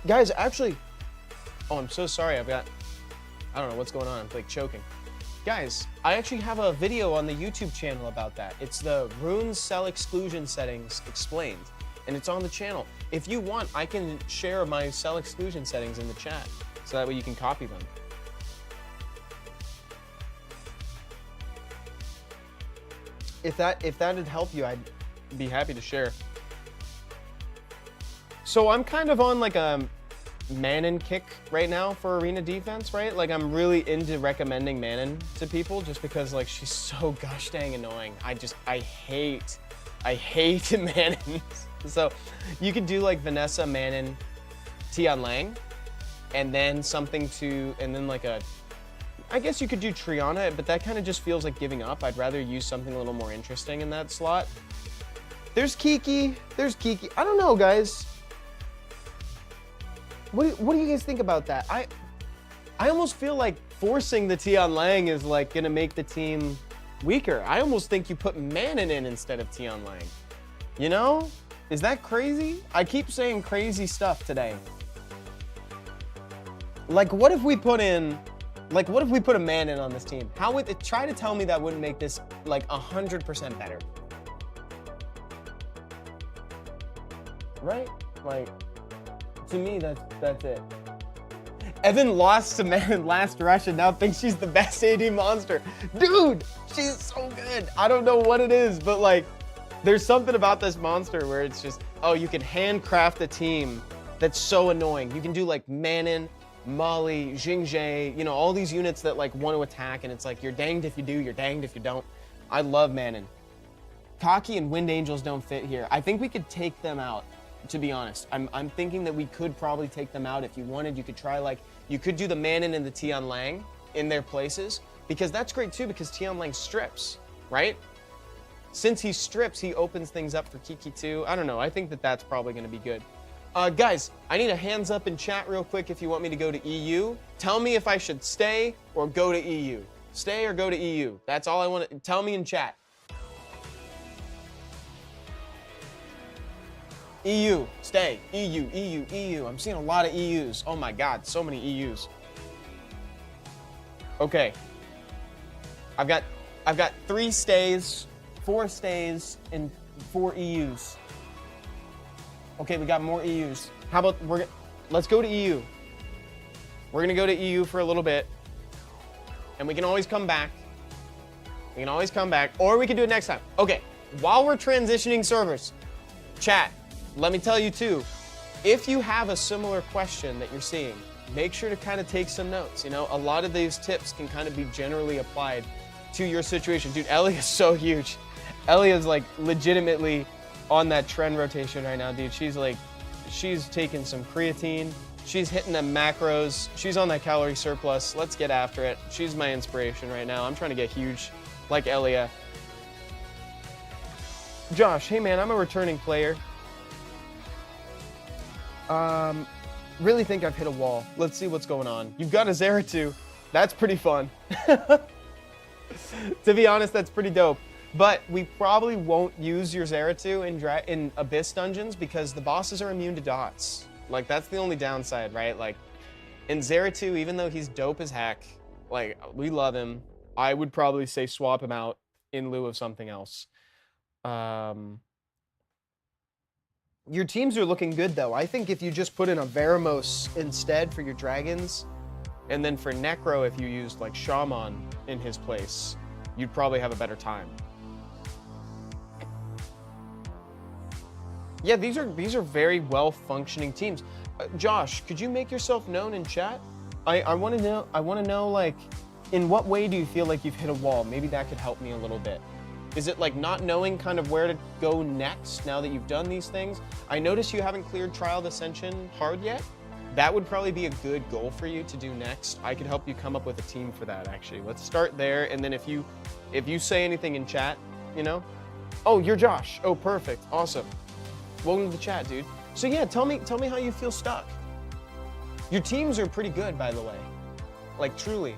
Guys, actually, oh, I'm so sorry. I don't know what's going on. I'm like choking. Guys, I actually have a video on the YouTube channel about that. It's the runes cell exclusion settings explained, and it's on the channel. If you want, I can share my cell exclusion settings in the chat, so that way you can copy them. If that'd help you, I'd be happy to share. So I'm kind of on like a Manon kick right now for arena defense, right? Like I'm really into recommending Manon to people just because like she's so gosh dang annoying. I hate Manon. So you could do like Vanessa, Manon, Tion Lang, and then like a, I guess you could do Triana, but that kind of just feels like giving up. I'd rather use something a little more interesting in that slot. There's Kiki. I don't know, guys. What do you guys think about that? I almost feel like forcing the Tion Lang is like gonna make the team weaker. I almost think you put Manon in instead of Tion Lang. You know? Is that crazy? I keep saying crazy stuff today. Like what if we put a Manon on this team? How would it, try to tell me that wouldn't make this like 100% better? Right? Like, to me, that's it. Evan lost to Manon last rush and now thinks she's the best AD monster. Dude, she's so good. I don't know what it is, but like, there's something about this monster where it's just, oh, you can handcraft a team that's so annoying. You can do like Manon, Molly, Jingjae, you know, all these units that like want to attack, and it's like, you're danged if you do, you're danged if you don't. I love Manon. Kaki and Wind Angels don't fit here. I think we could take them out, to be honest. I'm thinking that we could probably take them out. If you wanted, you could try like, you could do the Manon and the Tion Lang in their places, because that's great too, because Tion Lang strips, right? Since he strips, he opens things up for Kiki too. I don't know, I think that that's probably gonna be good. Guys, I need a hands up in chat real quick if you want me to go to EU. Tell me if I should stay or go to EU. Stay or go to EU. That's all I want to, tell me in chat. EU, stay, EU, EU, EU. I'm seeing a lot of EUs. Oh my God, so many EUs. Okay. I've got 3 stays, 4 stays, and 4 EUs. Okay, we got more EUs. How about let's go to EU. We're gonna go to EU for a little bit, and we can always come back. We can always come back, or we can do it next time. Okay, while we're transitioning servers, chat, let me tell you too, if you have a similar question that you're seeing, make sure to kind of take some notes. You know, a lot of these tips can kind of be generally applied to your situation. Dude, Ellie is so huge. Ellie is like legitimately on that trend rotation right now, dude. She's taking some creatine. She's hitting them macros. She's on that calorie surplus. Let's get after it. She's my inspiration right now. I'm trying to get huge. like Elia. Josh, hey man, I'm a returning player. Really think I've hit a wall. Let's see what's going on. You've got a Zeratul. That's pretty fun. To be honest, that's pretty dope. But we probably won't use your Zeratul in Abyss dungeons because the bosses are immune to dots. Like, that's the only downside, right? Like, in Zeratul, even though he's dope as heck, like, we love him, I would probably say swap him out in lieu of something else. Your teams are looking good, though. I think if you just put in a Veramos instead for your dragons, and then for Necro, if you used, like, Shaman in his place, you'd probably have a better time. Yeah, these are very well-functioning teams. Josh, could you make yourself known in chat? I want to know, like, in what way do you feel like you've hit a wall? Maybe that could help me a little bit. Is it like not knowing kind of where to go next now that you've done these things? I notice you haven't cleared Trial of Ascension hard yet. That would probably be a good goal for you to do next. I could help you come up with a team for that, actually. Let's start there, and then if you say anything in chat, you know? Oh, you're Josh. Oh, perfect. Awesome. Welcome to the chat, dude. So yeah, tell me how you feel stuck. Your teams are pretty good, by the way. Like, truly.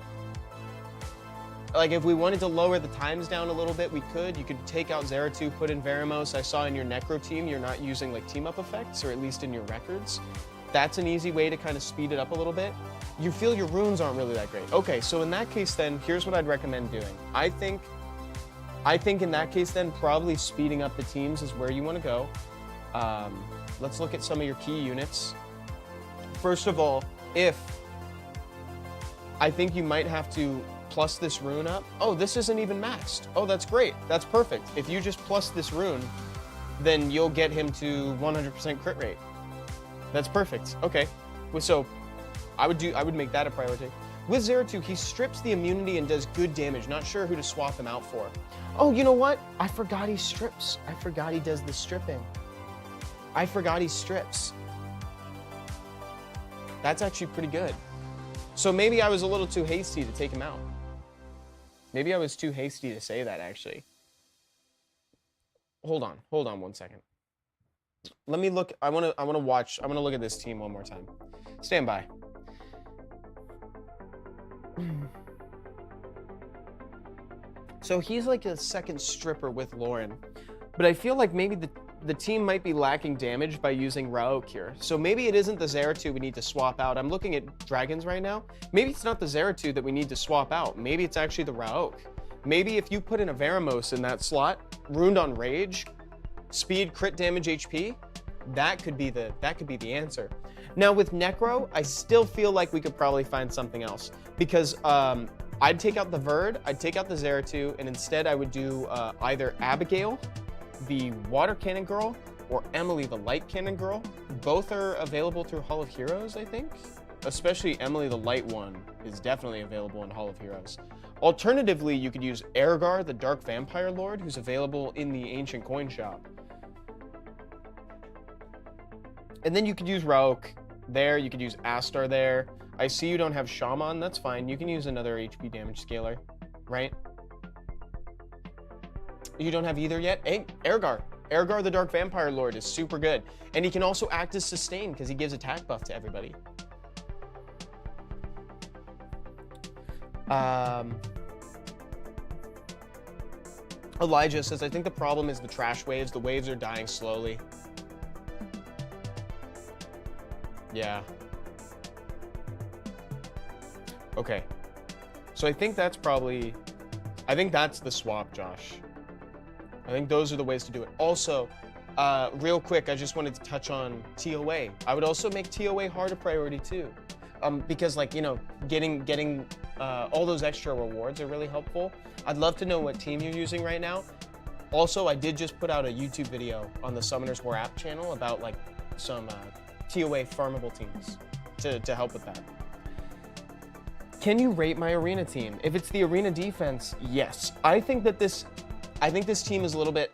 Like, if we wanted to lower the times down a little bit, we could. You could take out Zeratul, put in Veramos. I saw in your Necro team, you're not using, like, team-up effects, or at least in your records. That's an easy way to kind of speed it up a little bit. You feel your runes aren't really that great. Okay, so in that case, then, here's what I'd recommend doing. I think in that case, then, probably speeding up the teams is where you want to go. Let's look at some of your key units. First of all, I think you might have to plus this rune up. Oh, this isn't even maxed. Oh, that's great. That's perfect. If you just plus this rune, then you'll get him to 100% crit rate. That's perfect. Okay. So I would make that a priority. With Zeratul, he strips the immunity and does good damage. Not sure who to swap him out for. Oh, you know what? I forgot he strips. I forgot he does the stripping. I forgot he strips. That's actually pretty good. So maybe I was a little too hasty to take him out. Maybe I was too hasty to say that, actually. Hold on 1 second. Let me look. I want to look at this team one more time. Stand by. So he's like a second stripper with Lauren, but I feel like maybe the team might be lacking damage by using Raok here. So maybe it isn't the Zeratul we need to swap out. I'm looking at dragons right now. Maybe it's not the Zeratul that we need to swap out. Maybe it's actually the Raok. Maybe if you put in a Veramos in that slot, runed on rage, speed, crit damage, HP, that could be the answer. Now with Necro, I still feel like we could probably find something else because I'd take out the Verd, I'd take out the Zeratul, and instead I would do either Abigail, the Water Cannon Girl, or Emily, the Light Cannon Girl. Both are available through Hall of Heroes, I think. Especially Emily, the Light one, is definitely available in Hall of Heroes. Alternatively, you could use Ergar, the Dark Vampire Lord, who's available in the Ancient Coin Shop. And then you could use Raok there, you could use Astar there. I see you don't have Shaman, that's fine. You can use another HP damage scaler, right? You don't have either yet? Hey, Ergar. Ergar, the Dark Vampire Lord, is super good. And he can also act as sustain because he gives attack buff to everybody. Elijah says, I think the problem is the trash waves. The waves are dying slowly. Yeah. Okay. So I think that's the swap, Josh. I think those are the ways to do it. Also, real quick, I just wanted to touch on TOA. I would also make TOA hard a priority too. Because like, you know, getting all those extra rewards are really helpful. I'd love to know what team you're using right now. Also, I did just put out a YouTube video on the Summoners War app channel about like some TOA farmable teams to help with that. Can you rate my arena team? If it's the arena defense, yes. I think this team is a little bit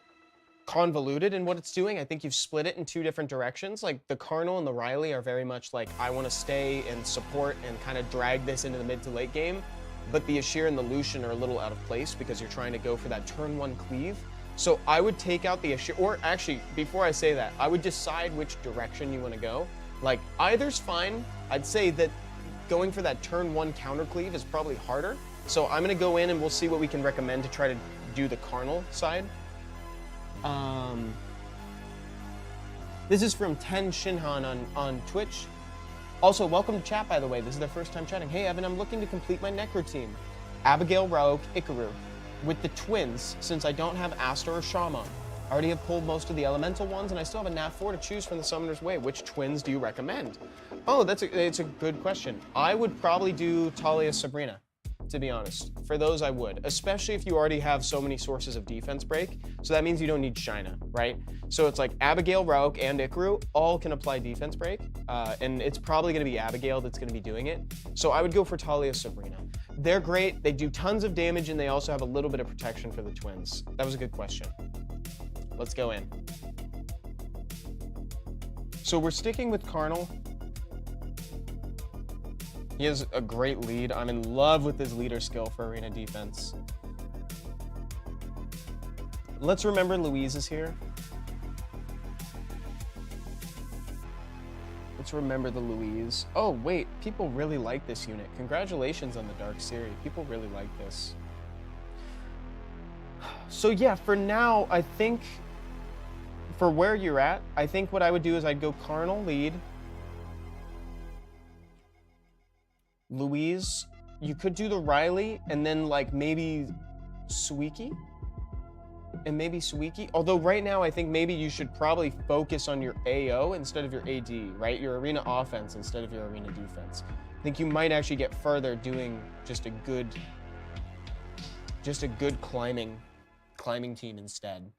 convoluted in what it's doing. I think you've split it in two different directions. Like the Carnal and the Riley are very much like, I want to stay and support and kind of drag this into the mid to late game. but the Ashir and the Lucian are a little out of place because you're trying to go for that turn 1 cleave. So I would take out the Ashir, or actually, before I say that, I would decide which direction you want to go. Like, either's fine. I'd say that going for that turn 1 counter cleave is probably harder. So I'm going to go in and we'll see what we can recommend to try to do the Karnal side. This is from 10 Shinhan on Twitch. Also, welcome to chat, by the way. This is their first time chatting. Hey, Evan, I'm looking to complete my Necro team. Abigail, Rauk, Ikaru. With the twins, since I don't have Aster or Shaman. I already have pulled most of the elemental ones, and I still have a Nat 4 to choose from the Summoner's Way. Which twins do you recommend? Oh, it's a good question. I would probably do Talia Sabrina, to be honest. For those, I would, especially if you already have so many sources of defense break. So that means you don't need Shina, right? So it's like Abigail, Rauk, and Ikaru all can apply defense break, and it's probably going to be Abigail that's going to be doing it. So I would go for Talia Sabrina. They're great. They do tons of damage, and they also have a little bit of protection for the twins. That was a good question. Let's go in. So we're sticking with Karnal. He has a great lead. I'm in love with his leader skill for arena defense. Let's remember Louise is here. Let's remember the Louise. Oh, wait. People really like this unit. Congratulations on the Dark Siri. People really like this. So yeah, for now, I think for where you're at, I think what I would do is I'd go Karnal lead. Louise, you could do the Riley and then like maybe Suiki. And maybe Suiki. Although right now I think maybe you should probably focus on your AO instead of your AD, right? Your arena offense instead of your arena defense. I think you might actually get further doing just a good climbing team instead.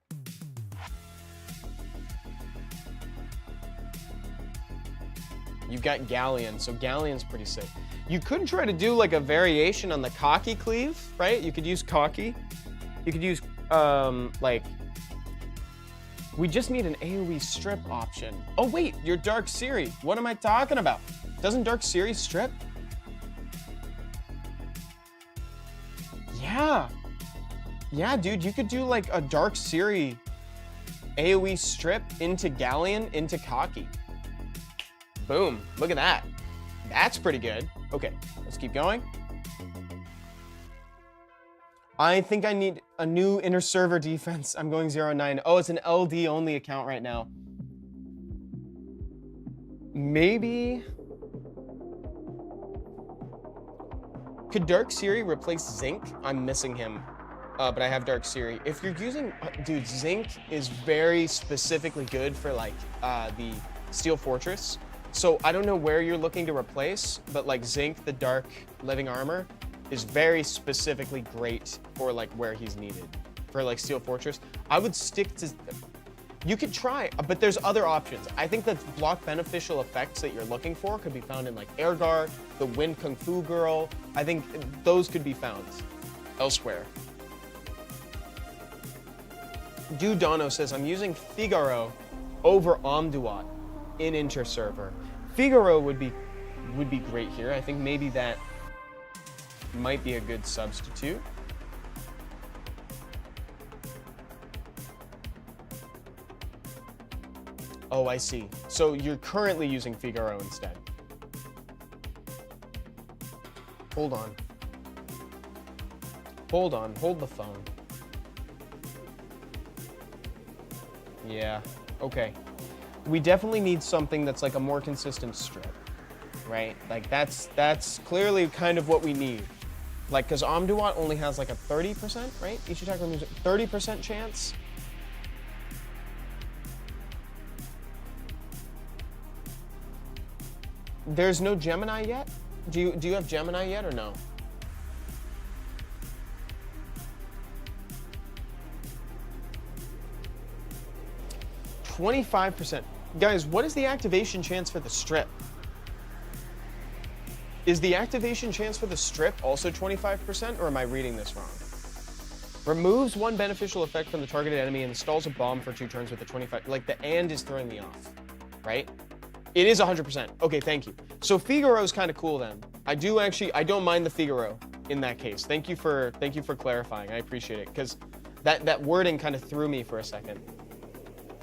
You've got Galleon, so Galleon's pretty sick. You could try to do like a variation on the Cocky cleave, right? You could use Cocky. You could use like, we just need an AoE strip option. Oh wait, your Dark Siri. What am I talking about? Doesn't Dark Siri strip? Yeah. Yeah, dude, you could do like a Dark Siri AoE strip into Galleon, into Cocky. Boom, look at that. That's pretty good. Okay, let's keep going. I think I need a new inner server defense. I'm going 0-9. Oh, it's an LD only account right now. Maybe. Could Dark Siri replace Zinc? I'm missing him, but I have Dark Siri. If you're using, dude, Zinc is very specifically good for like the Steel Fortress. So I don't know where you're looking to replace, but like Zinc, the Dark Living Armor, is very specifically great for like where he's needed. For like Steel Fortress, I would stick to, you could try, but there's other options. I think that block beneficial effects that you're looking for could be found in like Airguard, the Wind Kung Fu Girl. I think those could be found elsewhere. Dude Dono says, I'm using Figaro over Omduat in inter-server. Figaro would be great here. I think maybe that might be a good substitute. Oh, I see. So you're currently using Figaro instead. Hold on. Hold on, hold the phone. Yeah, okay. We definitely need something that's like a more consistent strip, right? Like that's clearly kind of what we need. Like, because Omduat only has like a 30%, right? Each attacker moves 30% chance. There's no Gemini yet? Do you have Gemini yet or no? %. Guys, what is the activation chance for the strip? Is the activation chance for the strip also 25%, or am I reading this wrong? Removes one beneficial effect from the targeted enemy and installs a bomb for 2 turns with the 25. Like the and is throwing me off, right? It is 100%. Okay, thank you. So Figaro is kind of cool then. I don't mind the Figaro. in that case. Thank you for clarifying. I appreciate it, because that wording kind of threw me for a second.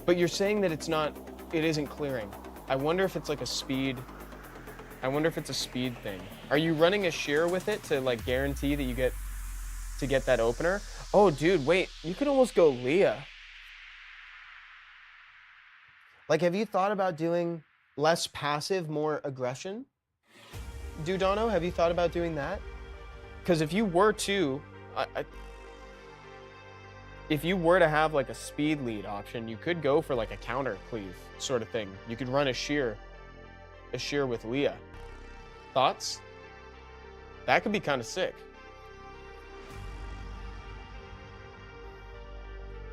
But you're saying that it isn't clearing. I wonder if it's like a speed. I wonder if it's a speed thing. Are you running a shear with it to like guarantee that you get that opener? Oh, dude, wait. You could almost go Leah. Like, have you thought about doing less passive, more aggression? Dudano, have you thought about doing that? Because if you were to, if you were to have like a speed lead option, you could go for like a counter cleave sort of thing. You could run a shear with Leah. Thoughts? That could be kind of sick.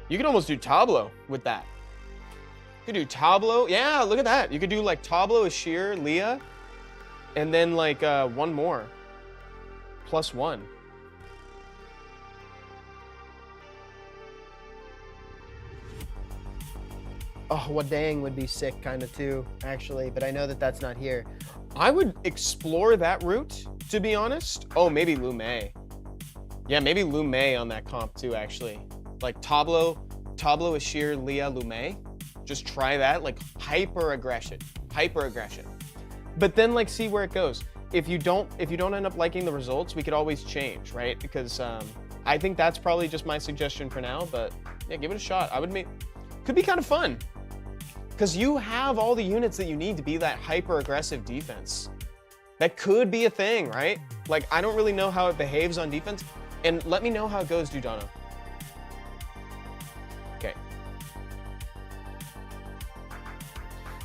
You could almost do Tableau with that. You could do Tableau. Yeah, look at that. You could do like Tableau, a shear, Leah, and then like one more. +1. Oh, Wadang would be sick kind of too, actually, but I know that that's not here. I would explore that route, to be honest. Oh, maybe Lume. Yeah, maybe Lume on that comp too, actually. Like Tableau, Ashir, Leah, Lume. Just try that, like hyper aggression. But then like see where it goes. If you don't end up liking the results, we could always change, right? Because I think that's probably just my suggestion for now, but yeah, give it a shot. Could be kind of fun. Because you have all the units that you need to be that hyper aggressive defense. That could be a thing, right? Like, I don't really know how it behaves on defense. And let me know how it goes, Dudano. Okay.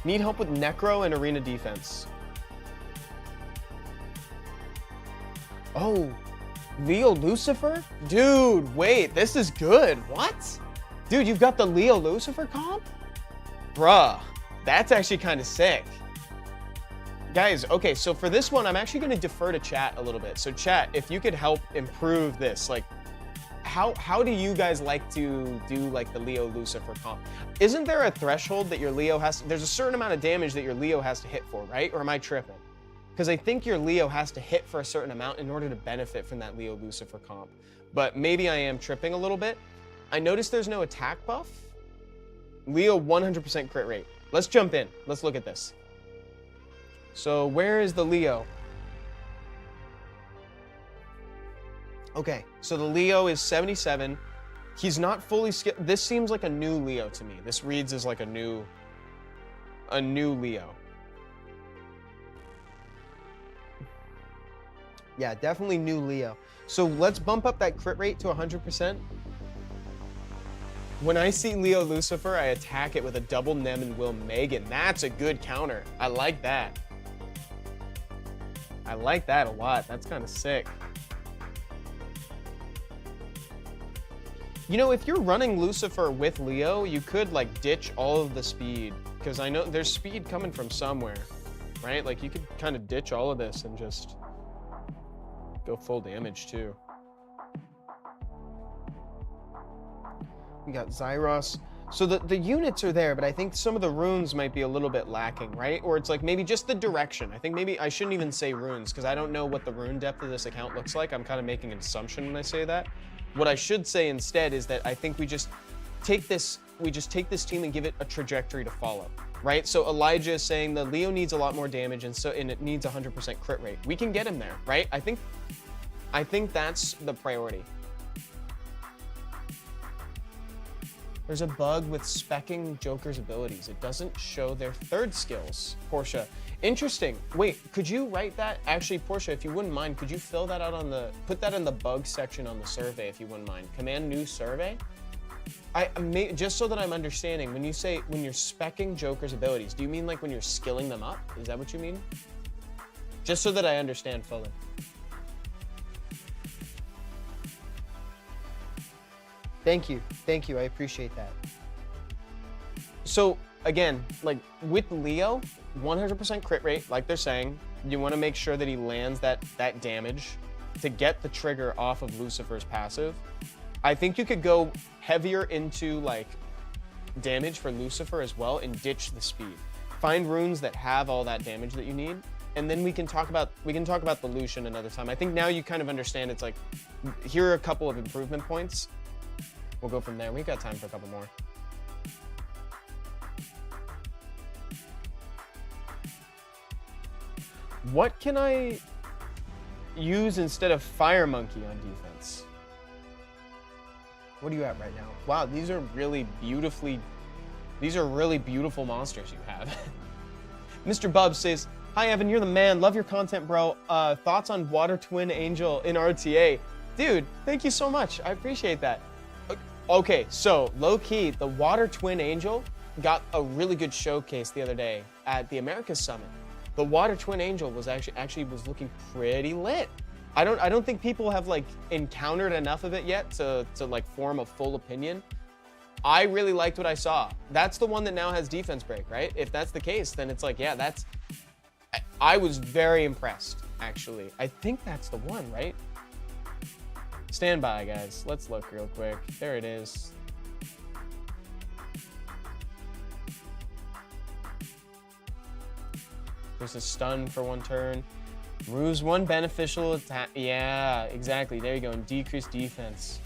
Need help with Necro and arena defense. Oh, Leo Lucifer? Dude, wait, this is good. What? Dude, you've got the Leo Lucifer comp? Bruh, that's actually kind of sick. Guys, okay, so for this one, I'm actually gonna defer to chat a little bit. So chat, if you could help improve this, like, how do you guys like to do like the Leo Lucifer comp? Isn't there a threshold that your Leo there's a certain amount of damage that your Leo has to hit for, right? Or am I tripping? Because I think your Leo has to hit for a certain amount in order to benefit from that Leo Lucifer comp. But maybe I am tripping a little bit. I noticed there's no attack buff. Leo 100% crit rate. Let's jump in. Let's look at this. So where is the Leo? Okay, so the Leo is 77. He's not fully skilled. This seems like a new Leo to me. This reads as like a new Leo. Yeah, definitely new Leo. So let's bump up that crit rate to 100%. When I see Leo Lucifer, I attack it with a double Nem and Will Megan. That's a good counter. I like that. I like that a lot. That's kind of sick. You know, if you're running Lucifer with Leo, you could like ditch all of the speed, because I know there's speed coming from somewhere, right? Like you could kind of ditch all of this and just go full damage too. We got Zyros. So the units are there, but I think some of the runes might be a little bit lacking, right? Or it's like maybe just the direction. I think maybe I shouldn't even say runes, because I don't know what the rune depth of this account looks like. I'm kind of making an assumption when I say that. What I should say instead is that I think we just take this team and give it a trajectory to follow, right? So Elijah is saying the Leo needs a lot more damage, and it needs 100% crit rate. We can get him there, right? I think that's the priority. There's a bug with speccing Joker's abilities. It doesn't show their third skills, Portia. Interesting. Wait, could you write that? Actually, Portia, if you wouldn't mind, could you fill that out put that in the bug section on the survey, if you wouldn't mind. Command new survey? Just so that I'm understanding, when you're speccing Joker's abilities, do you mean like when you're skilling them up? Is that what you mean? Just so that I understand fully. Thank you, I appreciate that. So again, like with Leo, 100% crit rate, like they're saying, you wanna make sure that he lands that damage to get the trigger off of Lucifer's passive. I think you could go heavier into like damage for Lucifer as well and ditch the speed. Find runes that have all that damage that you need and then we can talk about the Lucian another time. I think now you kind of understand. It's like, here are a couple of improvement points. We'll go from there. We've got time for a couple more. What can I use instead of Fire Monkey on defense? What are you at right now? Wow, these are really beautiful monsters you have. Mr. Bub says, "Hi Evan, you're the man. Love your content, bro. Thoughts on Water Twin Angel in RTA?" Dude, thank you so much. I appreciate that. Okay, so low key, the Water Twin Angel got a really good showcase the other day at the Americas Summit. The Water Twin Angel was actually was looking pretty lit. I don't think people have like encountered enough of it yet to like form a full opinion. I really liked what I saw. That's the one that now has defense break, right? If that's the case, then it's like, yeah, I was very impressed, actually. I think that's the one, right? Stand by, guys. Let's look real quick. There it is. There's a stun for 1 turn. Removes 1 beneficial attack. Yeah, exactly. There you go. And decreased defense.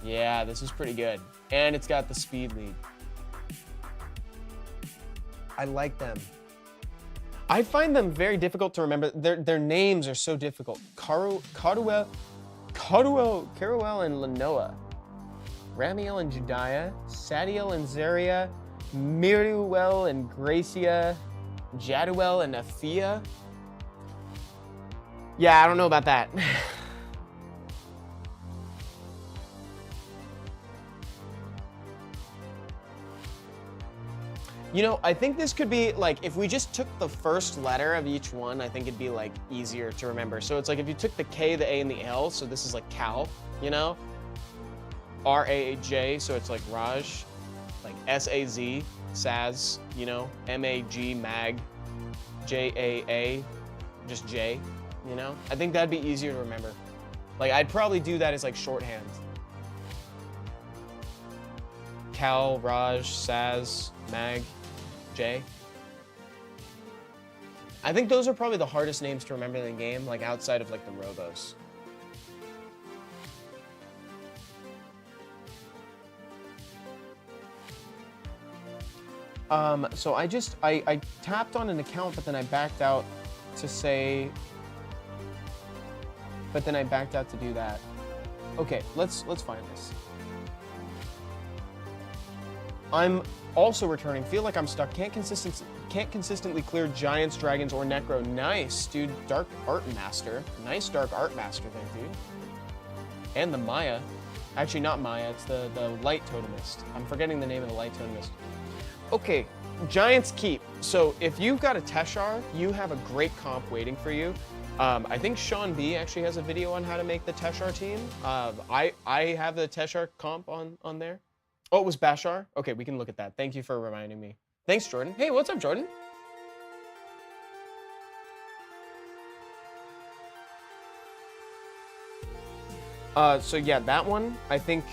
Yeah, this is pretty good. And it's got the speed lead. I like them. I find them very difficult to remember. Their names are so difficult. Caruel and Lanoa. Ramiel and Jediah. Sadiel and Zaria. Miruel and Gracia. Jaduel and Afia. Yeah, I don't know about that. You know, I think this could be like, if we just took the first letter of each one, I think it'd be like easier to remember. So it's like if you took the K, the A, and the L, so this is like Cal, you know? R-A-J, so it's like Raj. Like S-A-Z, Saz, you know? M-A-G, Mag. J-A-A, just J, you know? I think that'd be easier to remember. Like, I'd probably do that as like shorthand. Cal, Raj, Saz, Mag, J. I think those are probably the hardest names to remember in the game, like outside of like the Robos. So I tapped on an account, but then I backed out to say, but then I backed out to do that. Okay, let's find this. I'm also returning. Feel like I'm stuck. Can't consistently clear giants, dragons, or necro. Nice, dude. Dark Art Master. Nice Dark Art Master there, dude. And the Maya. Actually, not Maya. It's the Light Totemist. I'm forgetting the name of the Light Totemist. Okay, Giants Keep. So if you've got a Teshar, you have a great comp waiting for you. I think Sean B actually has a video on how to make the Teshar team. I have the Teshar comp on there. Oh, it was Bashar? Okay, we can look at that. Thank you for reminding me. Thanks, Jordan. Hey, what's up, Jordan? So yeah, that one, I think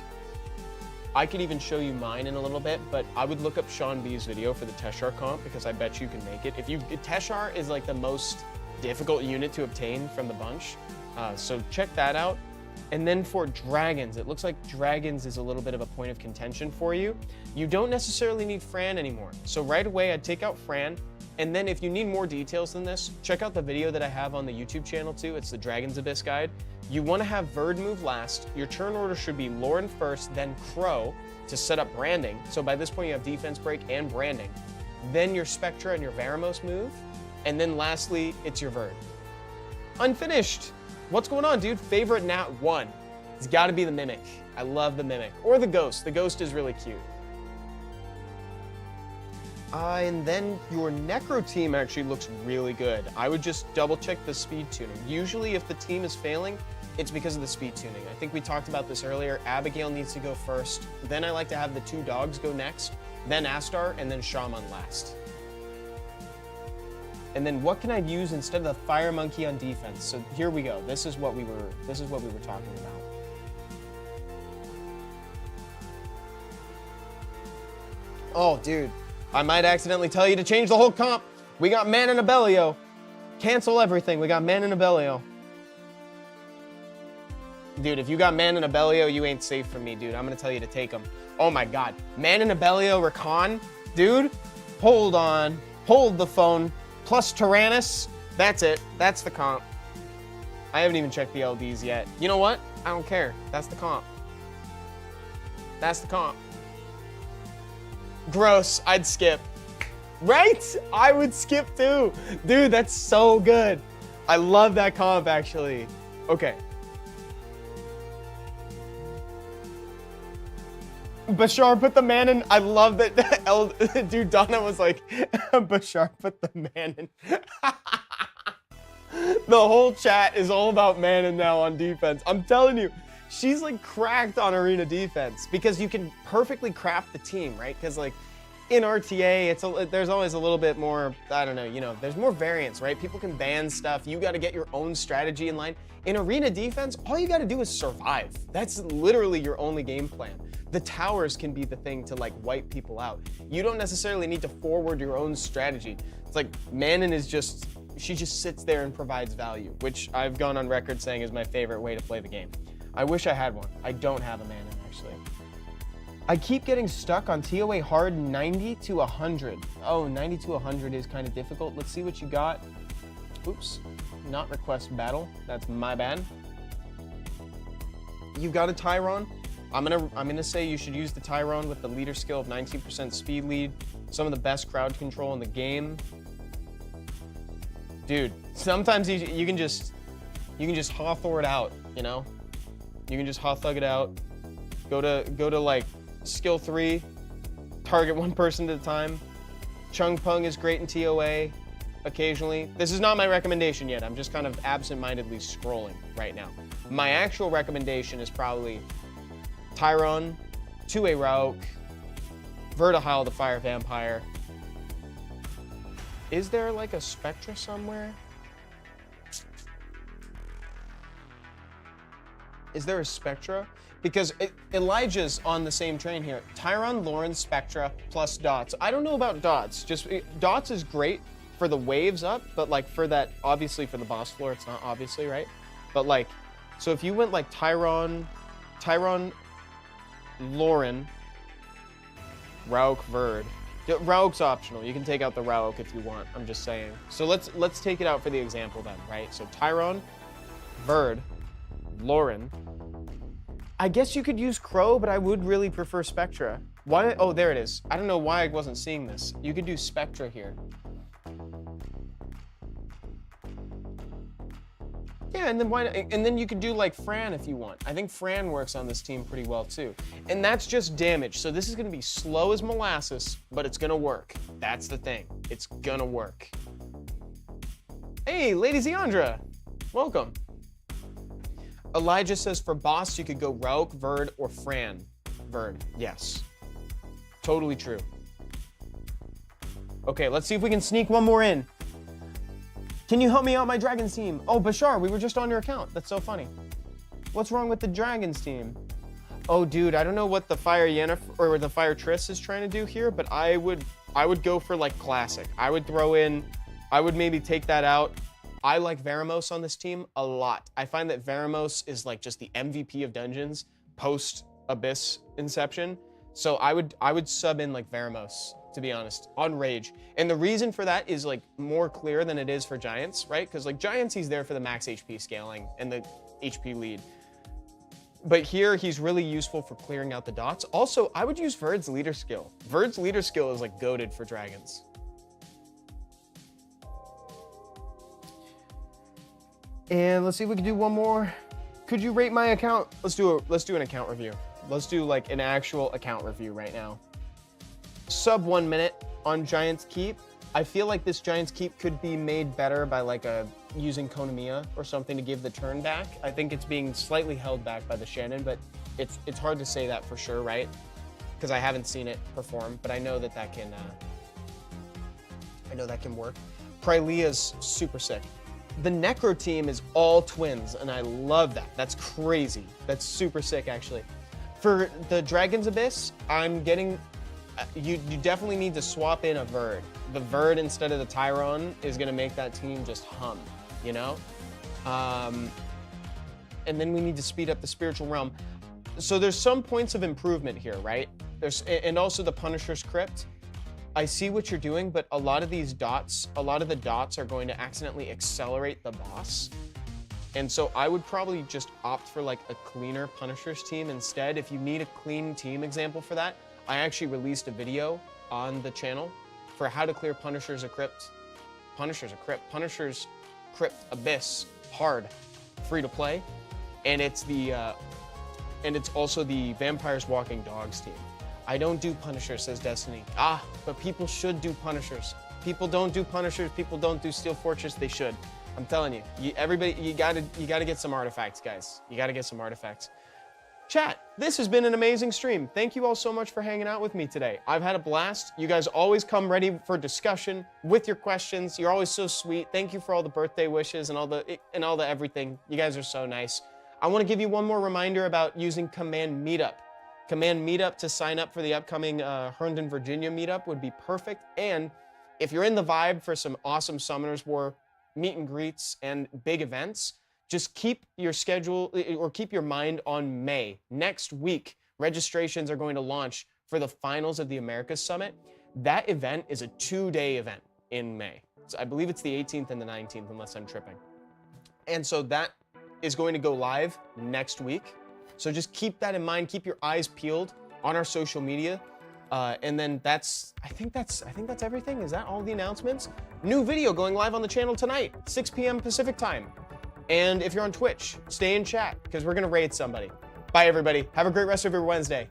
I could even show you mine in a little bit, but I would look up Sean B's video for the Teshar comp because I bet you can make it. Teshar is like the most difficult unit to obtain from the bunch, so check that out. And then for dragons, it looks like dragons is a little bit of a point of contention for you. You don't necessarily need Fran anymore. So right away, I'd take out Fran. And then if you need more details than this, check out the video that I have on the YouTube channel too. It's the Dragon's Abyss guide. You want to have Verd move last. Your turn order should be Lauren first, then Crow to set up branding. So by this point, you have defense break and branding. Then your Spectra and your Varamos move. And then lastly, it's your Verd. Unfinished. What's going on, dude? Favorite Nat 1. It's got to be the Mimic. I love the Mimic. Or the Ghost. The Ghost is really cute. And then your Necro team actually looks really good. I would just double check the speed tuning. Usually if the team is failing, it's because of the speed tuning. I think we talked about this earlier. Abigail needs to go first. Then I like to have the 2 dogs go next, then Astar, and then Shaman last. And then what can I use instead of the Fire Monkey on defense? So here we go. This is what we were talking about. Oh, dude. I might accidentally tell you to change the whole comp. We got Man and Abellio. Cancel everything. We got Man and Abellio. Dude, if you got Man and Abellio, you ain't safe from me, dude. I'm gonna tell you to take them. Oh my God. Man and Abellio, Rakan. Dude, hold on. Hold the phone. Plus Tyrannus. That's it. That's the comp. I haven't even checked the LDs yet. You know what? I don't care. That's the comp. That's the comp. Gross. I'd skip. Right? I would skip too. Dude, that's so good. I love that comp, actually. Okay. Bashar put the man in. I love that. Dude, Donna was like, Bashar put the man in. The whole chat is all about Manon now on defense. I'm telling you, she's like cracked on arena defense because you can perfectly craft the team, right? Because like in RTA, there's always a little bit more, I don't know, you know, there's more variance, right? People can ban stuff. You got to get your own strategy in line. In arena defense, all you got to do is survive. That's literally your only game plan. The towers can be the thing to like wipe people out. You don't necessarily need to forward your own strategy. It's like Manon is just, she just sits there and provides value, which I've gone on record saying is my favorite way to play the game. I wish I had one. I don't have a Manon, actually. I keep getting stuck on TOA hard 90 to 100. Oh, 90 to 100 is kind of difficult. Let's see what you got. Oops, not request battle. That's my bad. You got a Tyron. I'm gonna say you should use the Tyron with the leader skill of 19% speed lead, some of the best crowd control in the game. Dude, sometimes you can just Hawthorne it out, you know? You can just Hawthug it out. Go to like skill 3, target one person at a time. Chung Pung is great in TOA occasionally. This is not my recommendation yet. I'm just kind of absent-mindedly scrolling right now. My actual recommendation is probably Tyron, 2A Rauk, Vertihile the Fire Vampire. Is there like a Spectra somewhere? Is there a Spectra? Because Elijah's on the same train here. Tyron, Lauren, Spectra, plus Dots. I don't know about Dots. Dots is great for the waves up, but like for that, obviously for the boss floor, it's not obviously, right? But like, so if you went like Tyron, Lauren, Rauk, Verd. Rauk's optional. You can take out the Rauk if you want. I'm just saying. So let's take it out for the example then, right? So Tyron, Verd, Lauren. I guess you could use Crow, but I would really prefer Spectra. Why? Oh, there it is. I don't know why I wasn't seeing this. You could do Spectra here. Yeah, and then and then you could do like Fran if you want. I think Fran works on this team pretty well too. And that's just damage. So this is gonna be slow as molasses, but it's gonna work. That's the thing. It's gonna work. Hey, Lady Ziandra, welcome. Elijah says for boss, you could go Rauk, Verd, or Fran. Verd, yes. Totally true. Okay, let's see if we can sneak one more in. Can you help me out my Dragons team? Oh, Bashar, we were just on your account. That's so funny. What's wrong with the Dragons team? Oh, dude, I don't know what the Fire Yennefer or the Fire Triss is trying to do here, but I would go for like classic. I would maybe take that out. I like Veramos on this team a lot. I find that Veramos is like just the MVP of dungeons post Abyss Inception. So I would sub in like Veramos, to be honest, on Rage. And the reason for that is like more clear than it is for Giants, right? Because like Giants, he's there for the max HP scaling and the HP lead. But here, he's really useful for clearing out the dots. Also, I would use Verd's leader skill. Verd's leader skill is like goated for Dragons. And let's see if we can do one more. Could you rate my account? Let's do an account review. Let's do like an actual account review right now. Sub 1 minute on Giants Keep. I feel like this Giants Keep could be made better by like using Konamiya or something to give the turn back. I think it's being slightly held back by the Shannon, but it's hard to say that for sure, right? Because I haven't seen it perform, but I know that can work. Prylea's super sick. The Necro team is all twins, and I love that. That's crazy. That's super sick, actually. For the Dragon's Abyss, I'm getting... You definitely need to swap in a Verd. the Verd instead of the Tyron is going to make that team just hum, you know? And then we need to speed up the Spiritual Realm. So there's some points of improvement here, right? And also the Punisher's Crypt. I see what you're doing, but a lot of the dots are going to accidentally accelerate the boss. And so I would probably just opt for like a cleaner Punisher's team instead. If you need a clean team example for that, I actually released a video on the channel for how to clear Punisher's Crypt Abyss hard, free to play. And it's also the Vampires Walking Dogs team. I don't do Punishers, says Destiny. But people should do Punishers. People don't do Punishers. People don't do Steel Fortress. They should. I'm telling you. Everybody, you gotta get some artifacts, guys. You gotta get some artifacts. Chat, this has been an amazing stream. Thank you all so much for hanging out with me today. I've had a blast. You guys always come ready for discussion with your questions. You're always so sweet. Thank you for all the birthday wishes and all the everything. You guys are so nice. I want to give you one more reminder about using Command Meetup. Command Meetup to sign up for the upcoming Herndon, Virginia meetup would be perfect. And if you're in the vibe for some awesome Summoners War meet and greets and big events, just keep your schedule or keep your mind on May. Next week, registrations are going to launch for the finals of the Americas Summit. That event is a 2-day event in May. So I believe it's the 18th and the 19th, unless I'm tripping. And so that is going to go live next week. So just keep that in mind. Keep your eyes peeled on our social media. And then I think that's everything. Is that all the announcements? New video going live on the channel tonight, 6 p.m. Pacific time. And if you're on Twitch, stay in chat because we're going to raid somebody. Bye, everybody. Have a great rest of your Wednesday.